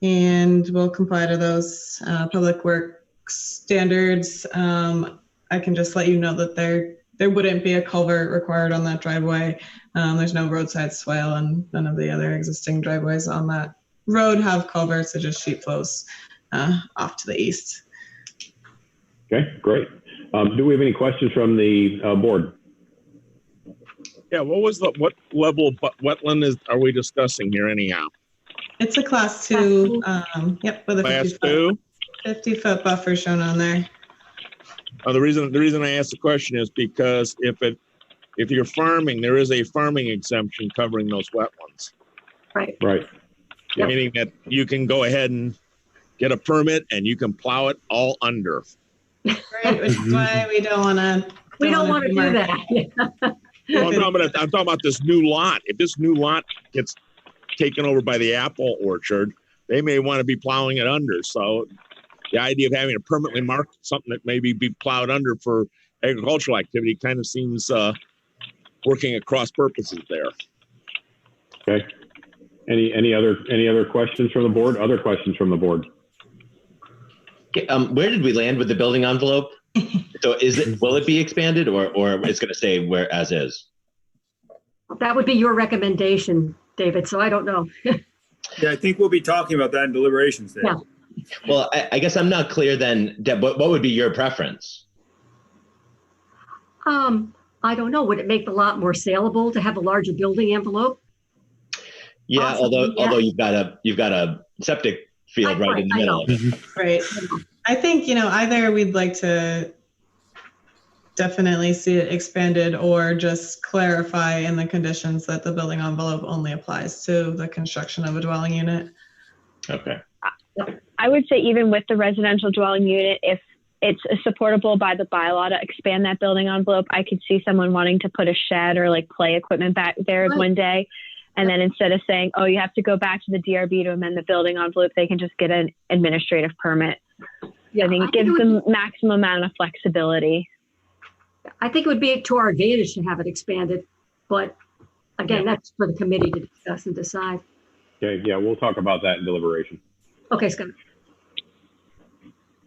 and we'll comply to those public works standards. I can just let you know that there wouldn't be a culvert required on that driveway. There's no roadside swale, and none of the other existing driveways on that road have culverts. It just sheet flows off to the east. Okay, great. Do we have any questions from the board? Yeah, what level of wetland are we discussing here anyhow? It's a class 2. Yep, with a class 2. 50-foot buffer shown on there. The reason I asked the question is because if if you're farming, there is a farming exemption covering those wetlands. Right. Right. Yep. Meaning that you can go ahead and get a permit and you can plow it all under. Right, which is why we don't want to. We don't want to do that. Well, I'm talking about this new lot. If this new lot gets taken over by the apple orchard, they may want to be plowing it under. So the idea of having a permanently marked something that maybe be plowed under for agricultural activity kind of seems working at cross purposes there. Okay. Any other questions from the board? Other questions from the board? Okay, where did we land with the building envelope? So will it be expanded or it's going to stay where as is? That would be your recommendation, David. So I don't know. Yeah, I think we'll be talking about that in deliberations there. Yeah. Well, I guess I'm not clear then, Deb, what would be your preference? I don't know. Would it make the lot more saleable to have a larger building envelope? Yeah, Possibly, although you've got a septic field right in the middle. Right. I think, either we'd like to definitely see it expanded or just clarify in the conditions that the building envelope only applies to the construction of a dwelling unit. Okay. I would say even with the residential dwelling unit, if it's supportable by the bylaw to expand that building envelope, I could see someone wanting to put a shed or like play equipment back there one day. And then instead of saying, oh, you have to go back to the DRB to amend the building envelope, they can just get an administrative permit. Yeah, I think it gives them maximum amount of flexibility. I think it would be to our advantage to have it expanded. But again, that's for the committee to discuss and decide. Okay, yeah, we'll talk about that in deliberation. Okay, Scott.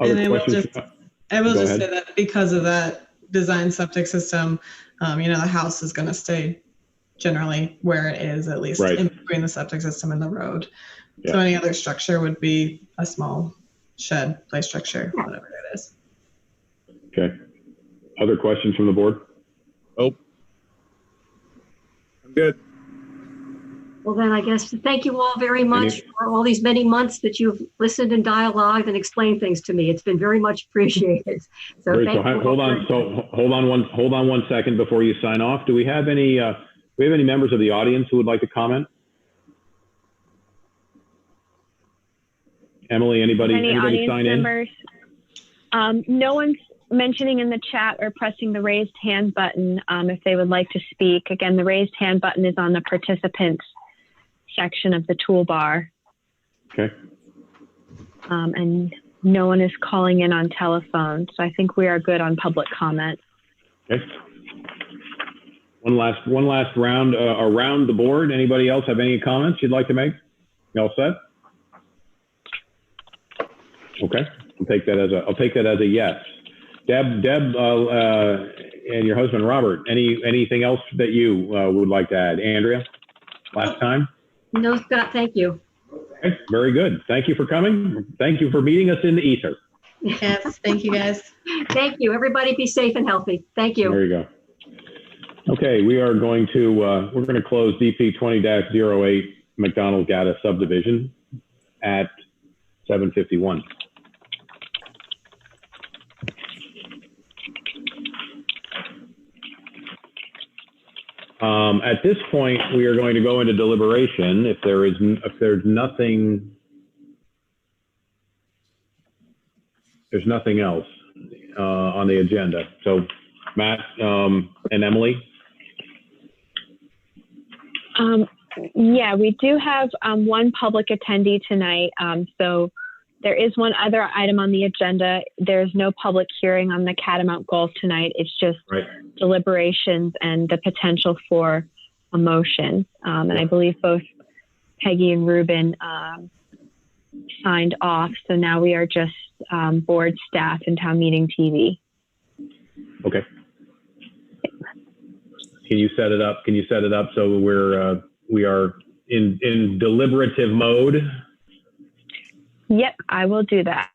Other And I will questions? just say that because of that design septic system, the house is going to stay generally where it is, at least in between the septic system and the road. Yeah. So any other structure would be a small shed, play structure, whatever it is. Okay. Other questions from the board? Oh, I'm good. Well, then I guess thank you all very much for all these many months that you've listened and dialogued and explained things to me. It's been very much appreciated. So hold on one second before you sign off. Do we have any members of the audience who would like to comment? Emily, anybody sign members? In? No one's mentioning in the chat or pressing the raised hand button if they would like to speak. Again, the raised hand button is on the participants section of the toolbar. Okay. And no one is calling in on telephone, so I think we are good on public comment. Okay. One last round around the board. Anybody else have any comments you'd like to make? You all set? Okay. I'll take that as a yes. Deb, and your husband Robert. Anything else that you would like to add? Andrea, last time? No, Scott. Thank you. Okay, very good. Thank you for coming. Thank you for meeting us in the ether. Yes. Thank you, guys. Thank you. Everybody, be safe and healthy. Thank you. There you go. Okay, we're going to close DP 20-08 Macdonald Gatta subdivision at 7:51. At this point, we are going to go into deliberation. If there's nothing else on the agenda. So, Matt and Emily. Yeah, we do have one public attendee tonight. So there is one other item on the agenda. There's no public hearing on the Catamount Golf tonight. It's just deliberations and the potential for a motion. And I believe both Peggy and Ruben signed off. So now we are just board staff and town meeting TV. Okay. Can you set it up so we are in deliberative mode? Yep, I will do that.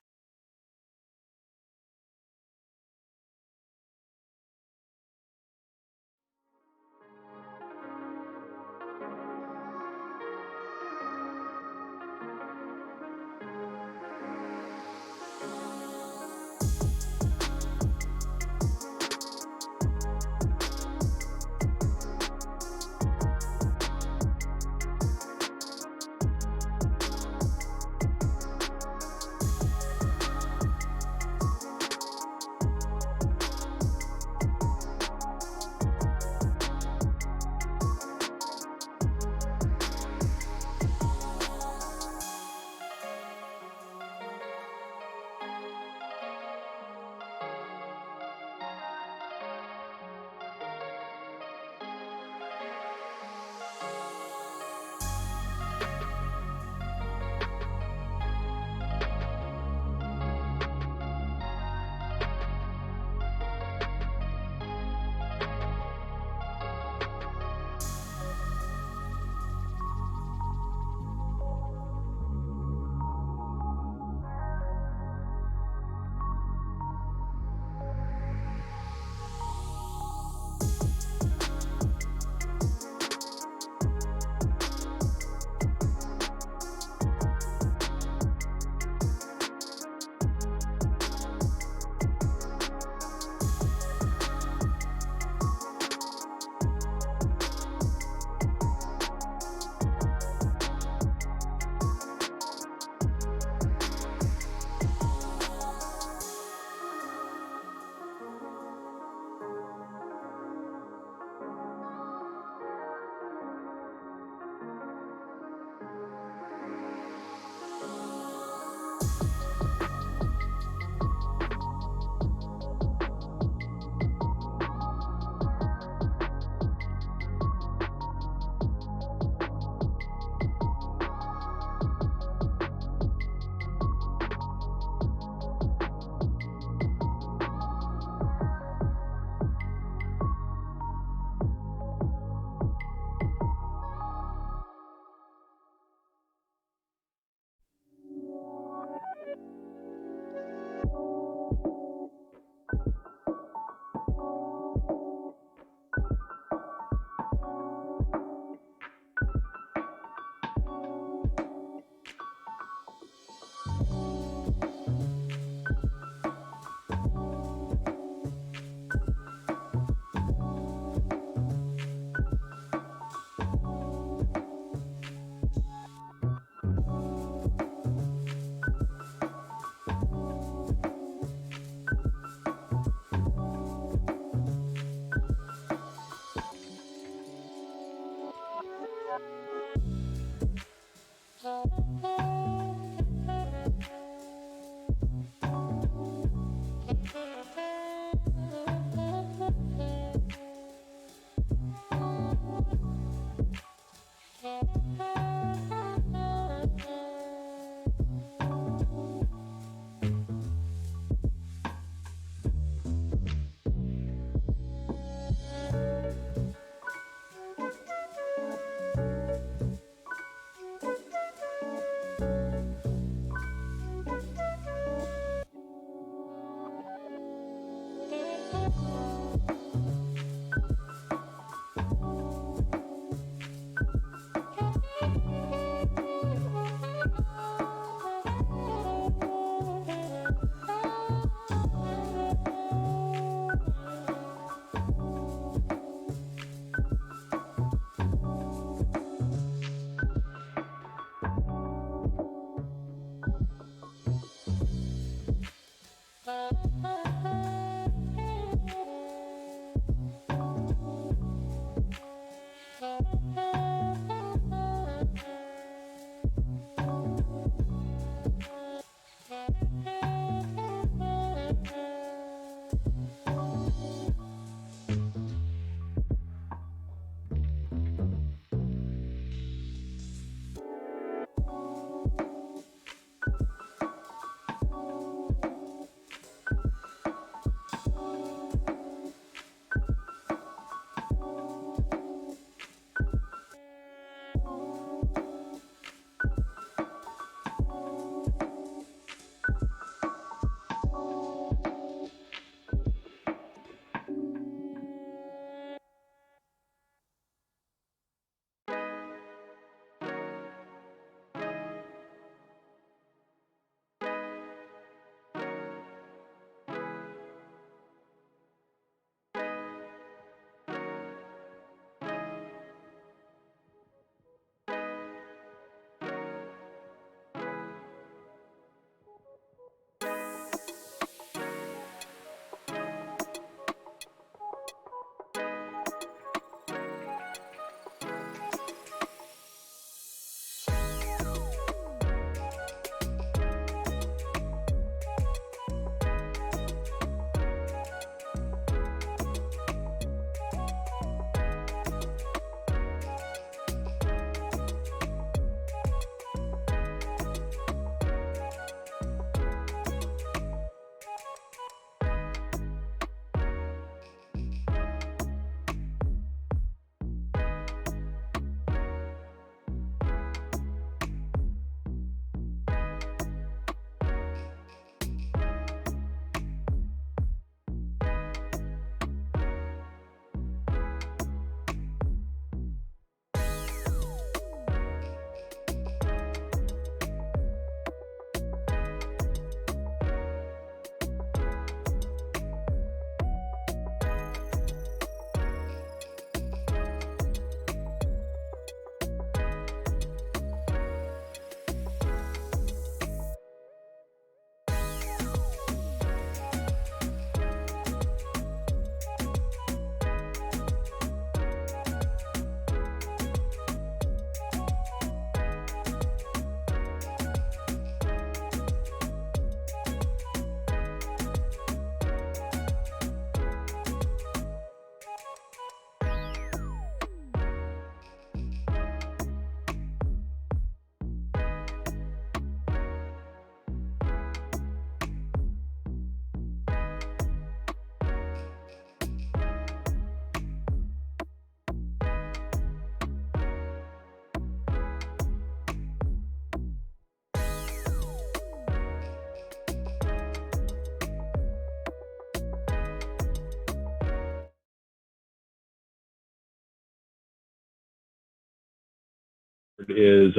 is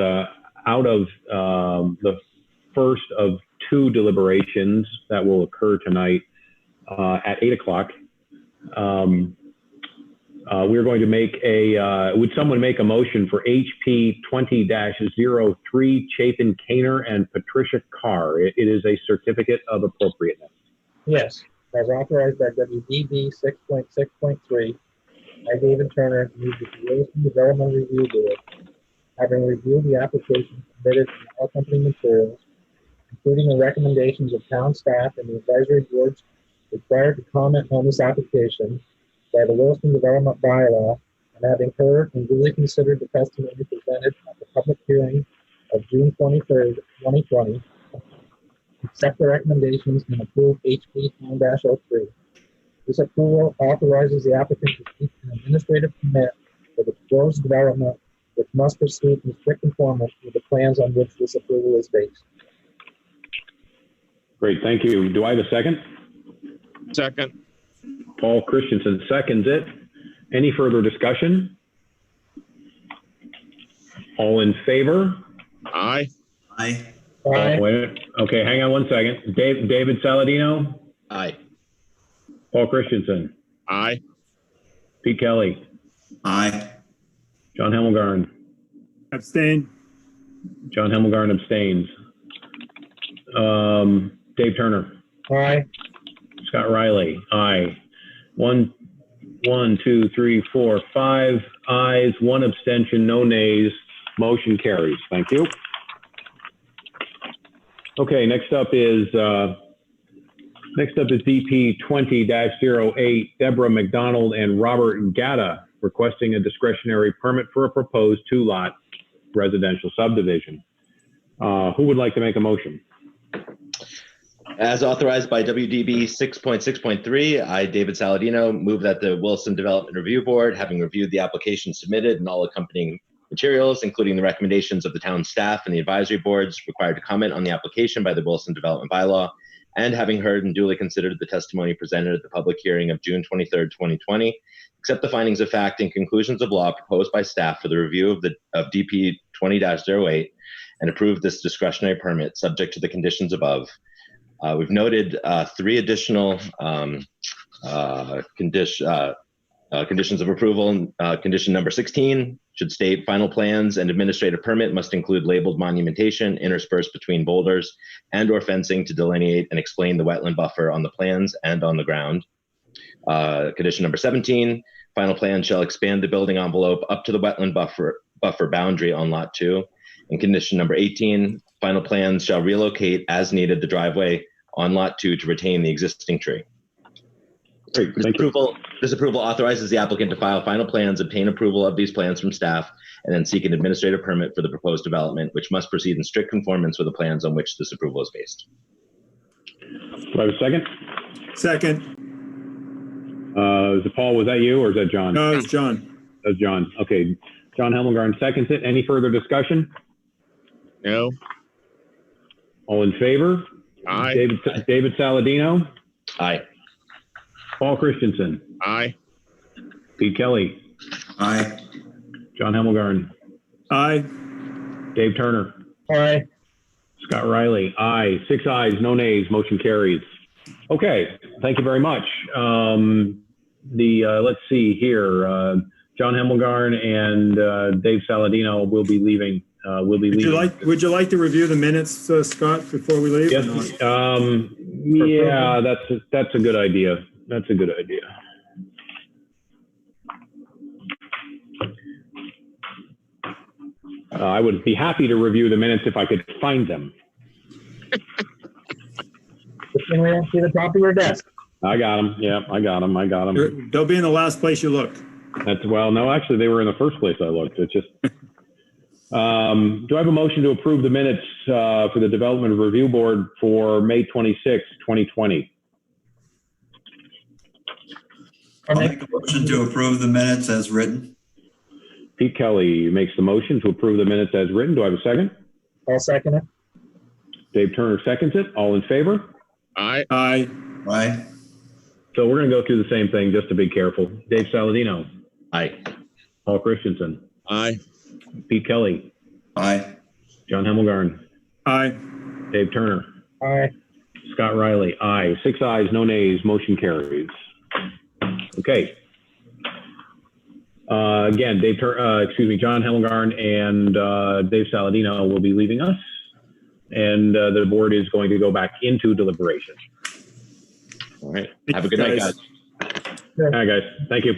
out of the first of two deliberations that will occur tonight at 8 o'clock. We're going to make a, would someone make a motion for HP 20-03 Chapin, Kaynor, and Patricia Carr? It is a certificate of appropriateness. Yes, as authorized by WDB 6.6.3, I, David Turner, move that the Williston Development Review Board, having reviewed the application submitted from all company materials, including the recommendations of town staff and the advisory boards required to comment on this application by the Williston Development Bylaw, and having heard and duly considered the testimony presented at the public hearing of June 23rd, 2020, accept the recommendations and approve HP 10-03. This approval authorizes the applicant to seek an administrative permit for the proposed development, which must proceed in strict conformance with the plans on which this approval is based. Great, thank you. Do I have a second? Second. Paul Christensen seconds it. Any further discussion? All in favor? Aye. Aye. Aye. Wait, okay, hang on one second. David Saladino, Aye. Paul Christensen, Aye. Pete Kelly, Aye. John Hemmelgarn. Abstain. John Hemmelgarn abstains. Dave Turner, Aye. Scott Riley, aye. One, two, three, four, 5 ayes, 1 abstention, no nays. Motion carries. Thank you. Okay, next up is DP 20-08, Deborah Macdonald and Robert Gatta requesting a discretionary permit for a proposed 2-lot residential subdivision. Who would like to make a motion? As authorized by WDB 6.6.3, I, David Saladino, move that the Williston Development Review Board, having reviewed the application submitted and all accompanying materials, including the recommendations of the town staff and the advisory boards required to comment on the application by the Williston Development Bylaw, and having heard and duly considered the testimony presented at the public hearing of June 23rd, 2020, accept the findings of fact and conclusions of law proposed by staff for the review of DP 20-08 and approve this discretionary permit subject to the conditions above. We've noted 3 additional conditions of approval. Condition number 16 should state final plans and administrative permit must include labeled monumentation interspersed between boulders and or fencing to delineate and explain the wetland buffer on the plans and on the ground. Condition number 17, final plan shall expand the building envelope up to the wetland buffer boundary on lot 2. And condition number 18, final plans shall relocate as needed the driveway on lot 2 to retain the existing tree. This approval authorizes the applicant to file final plans, obtain approval of these plans from staff, and then seek an administrative permit for the proposed development, which must proceed in strict conformance with the plans on which this approval is based. Do I have a second? Second. Is it Paul, was that you or is that John? No, it's John. That's John. Okay. John Hemmelgarn seconds it. Any further discussion? No. All in favor? Aye. David Saladino, Aye. Paul Christensen, Aye. Pete Kelly, Aye. John Hemmelgarn, Aye. Dave Turner, Aye. Scott Riley, aye. 6 ayes, no nays. Motion carries. Okay, thank you very much. Let's see here. John Hemmelgarn and Dave Saladino will be leaving. Would you like to review the minutes, Scott, before we leave? Yes. Yeah, that's a good idea. That's a good idea. I would be happy to review the minutes if I could find them. Just when we don't see the top of your desk. I got them. Yeah, I got them. They'll be in the last place you look. No, actually, they were in the first place I looked. It's just. Do I have a motion to approve the minutes for the Development Review Board for May 26, 2020? I'll make a motion to approve the minutes as written. Pete Kelly makes the motion to approve the minutes as written. Do I have a second? I'll second it. Dave Turner seconds it. All in favor? Aye. Aye. Aye. So we're going to go through the same thing just to be careful. Dave Saladino. Aye. Paul Christensen. Aye. Pete Kelly. Aye. John Hemmelgarn. Aye. Dave Turner. Aye. Scott Riley. Aye. 6 ayes, no nays. Motion carries. Okay. Again, John Hemmelgarn and Dave Saladino will be leaving us, and the board is going to go back into deliberation. All right. Have a good night, guys. All right, guys. Thank you.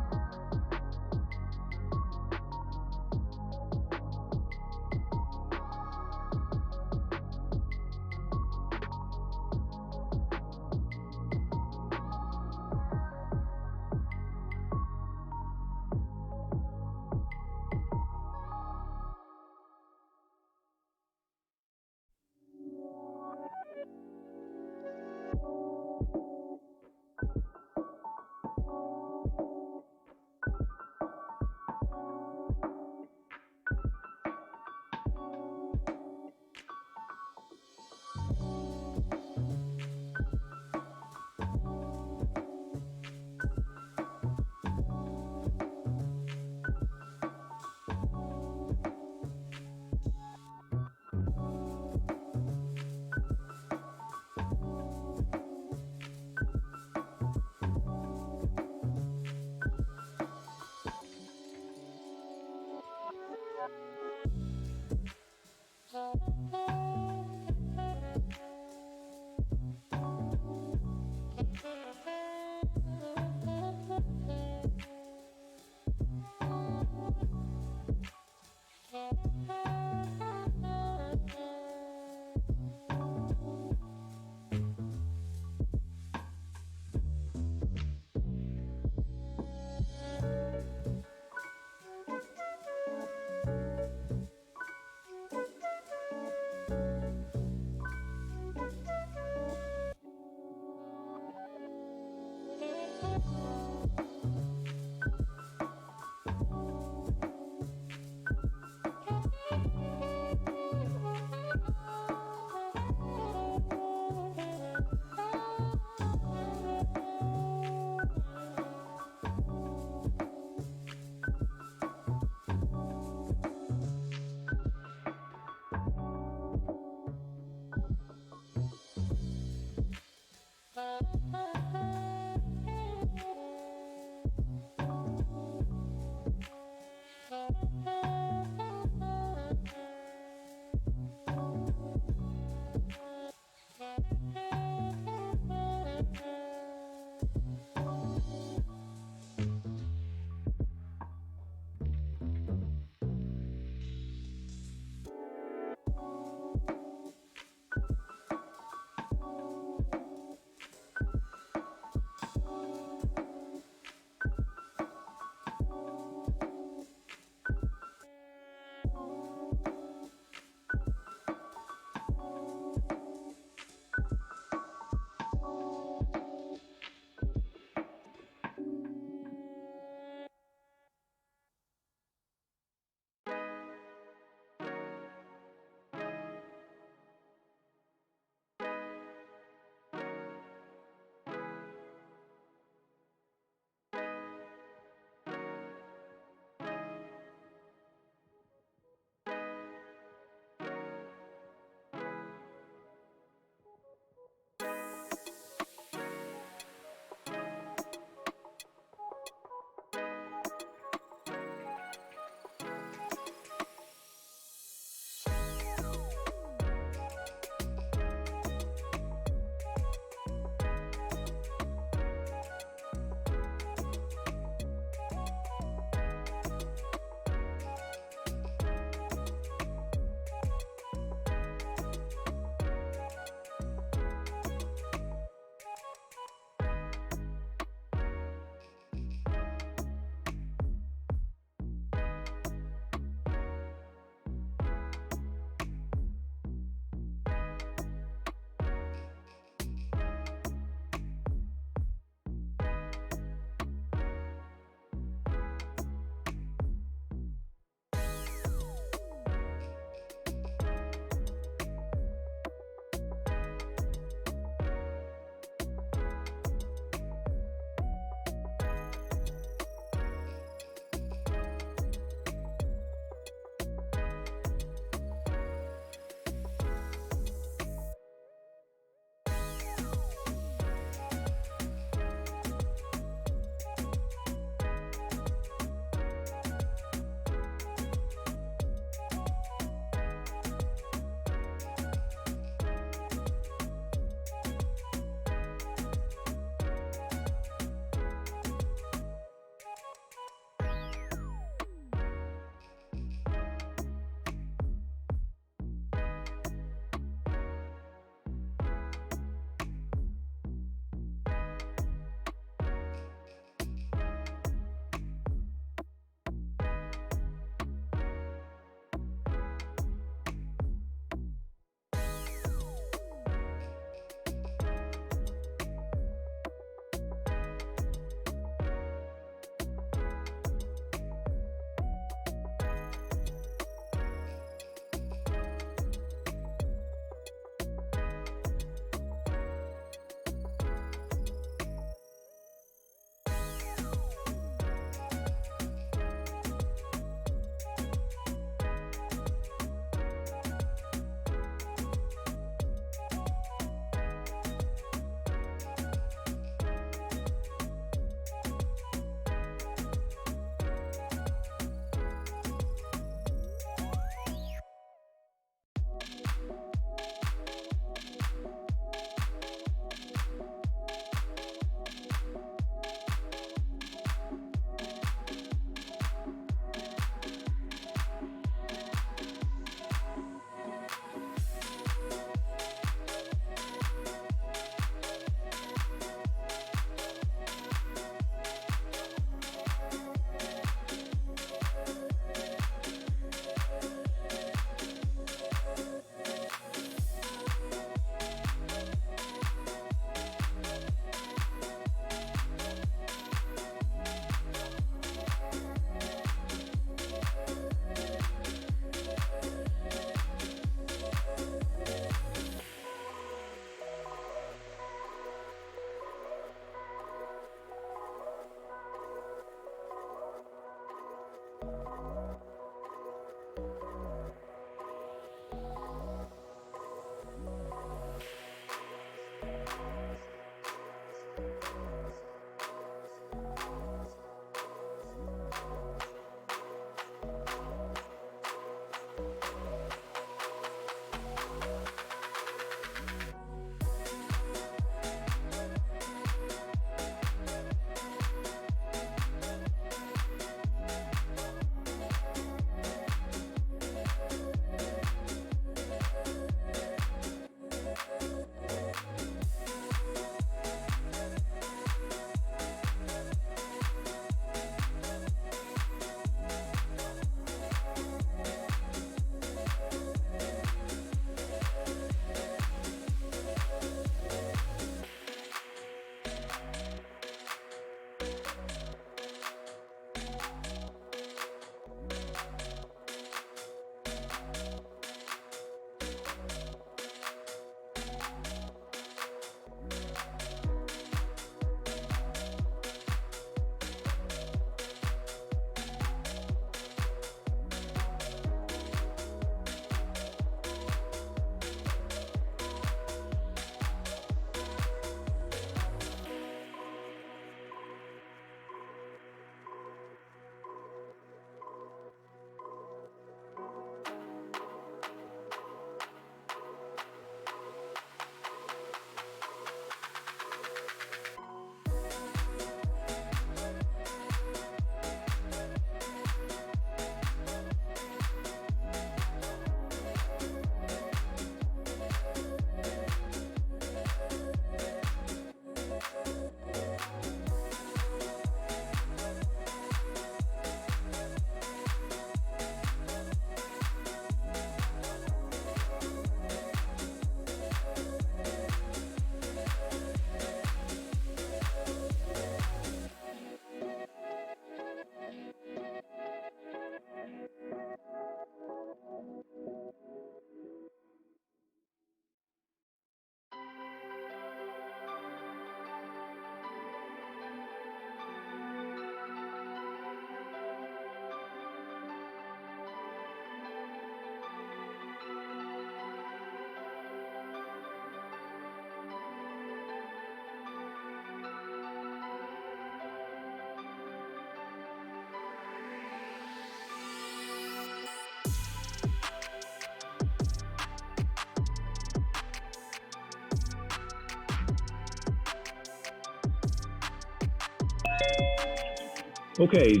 Okay,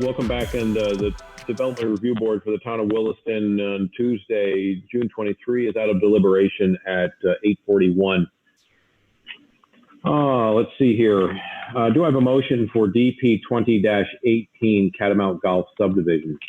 welcome back, and the Development Review Board for the town of Williston on Tuesday, June 23 is out of deliberation at 8:41. Let's see here. Do I have a motion for DP 20-18 Catamount Golf subdivision?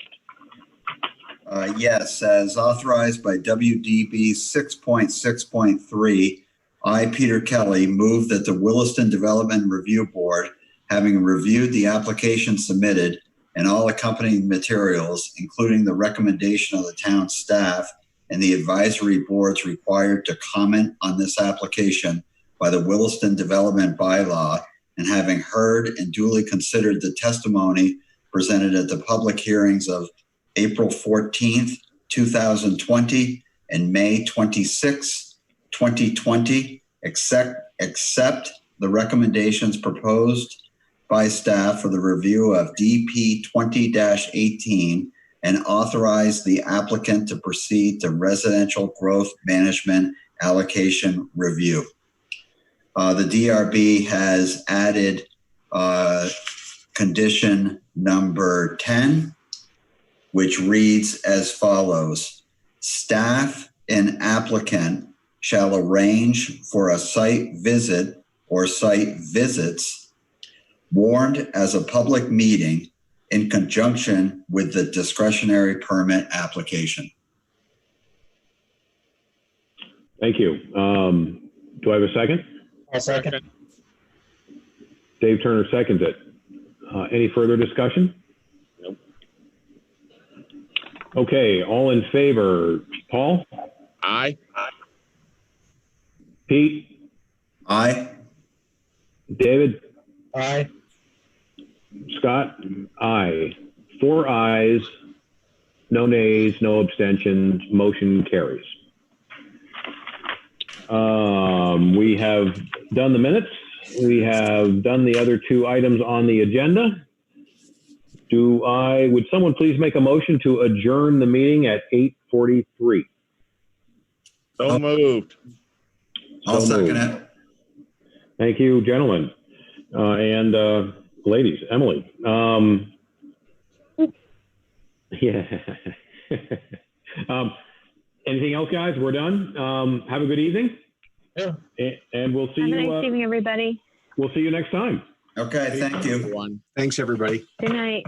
Yes, as authorized by WDB 6.6.3, I, Peter Kelly, move that the Williston Development Review Board, having reviewed the application submitted and all accompanying materials, including the recommendation of the town staff and the advisory boards required to comment on this application by the Williston Development Bylaw, and having heard and duly considered the testimony presented at the public hearings of April 14th, 2020 and May 26, 2020, accept the recommendations proposed by staff for the review of DP 20-18 and authorize the applicant to proceed to residential growth management allocation review. The DRB has added condition number 10, which reads as follows: staff and applicant shall arrange for a site visit or site visits warned as a public meeting in conjunction with the discretionary permit application. Thank you. Do I have a second? I'll second. Dave Turner seconds it. Any further discussion? Nope. Okay, all in favor. Paul? Aye. Pete? Aye. David? Aye. Scott? Aye. 4 ayes, no nays, no abstentions, motion carries. We have done the minutes. We have done the other 2 items on the agenda. Would someone please make a motion to adjourn the meeting at 8:43? So moved. I'll So second moved. it. Thank you, gentlemen. And ladies, Emily. Yeah. Anything else, guys? We're done. Have a good evening. Yeah. And we'll see Have a you. nice evening, everybody. We'll see you next time. Okay, thank you. Thanks, everybody. Good night.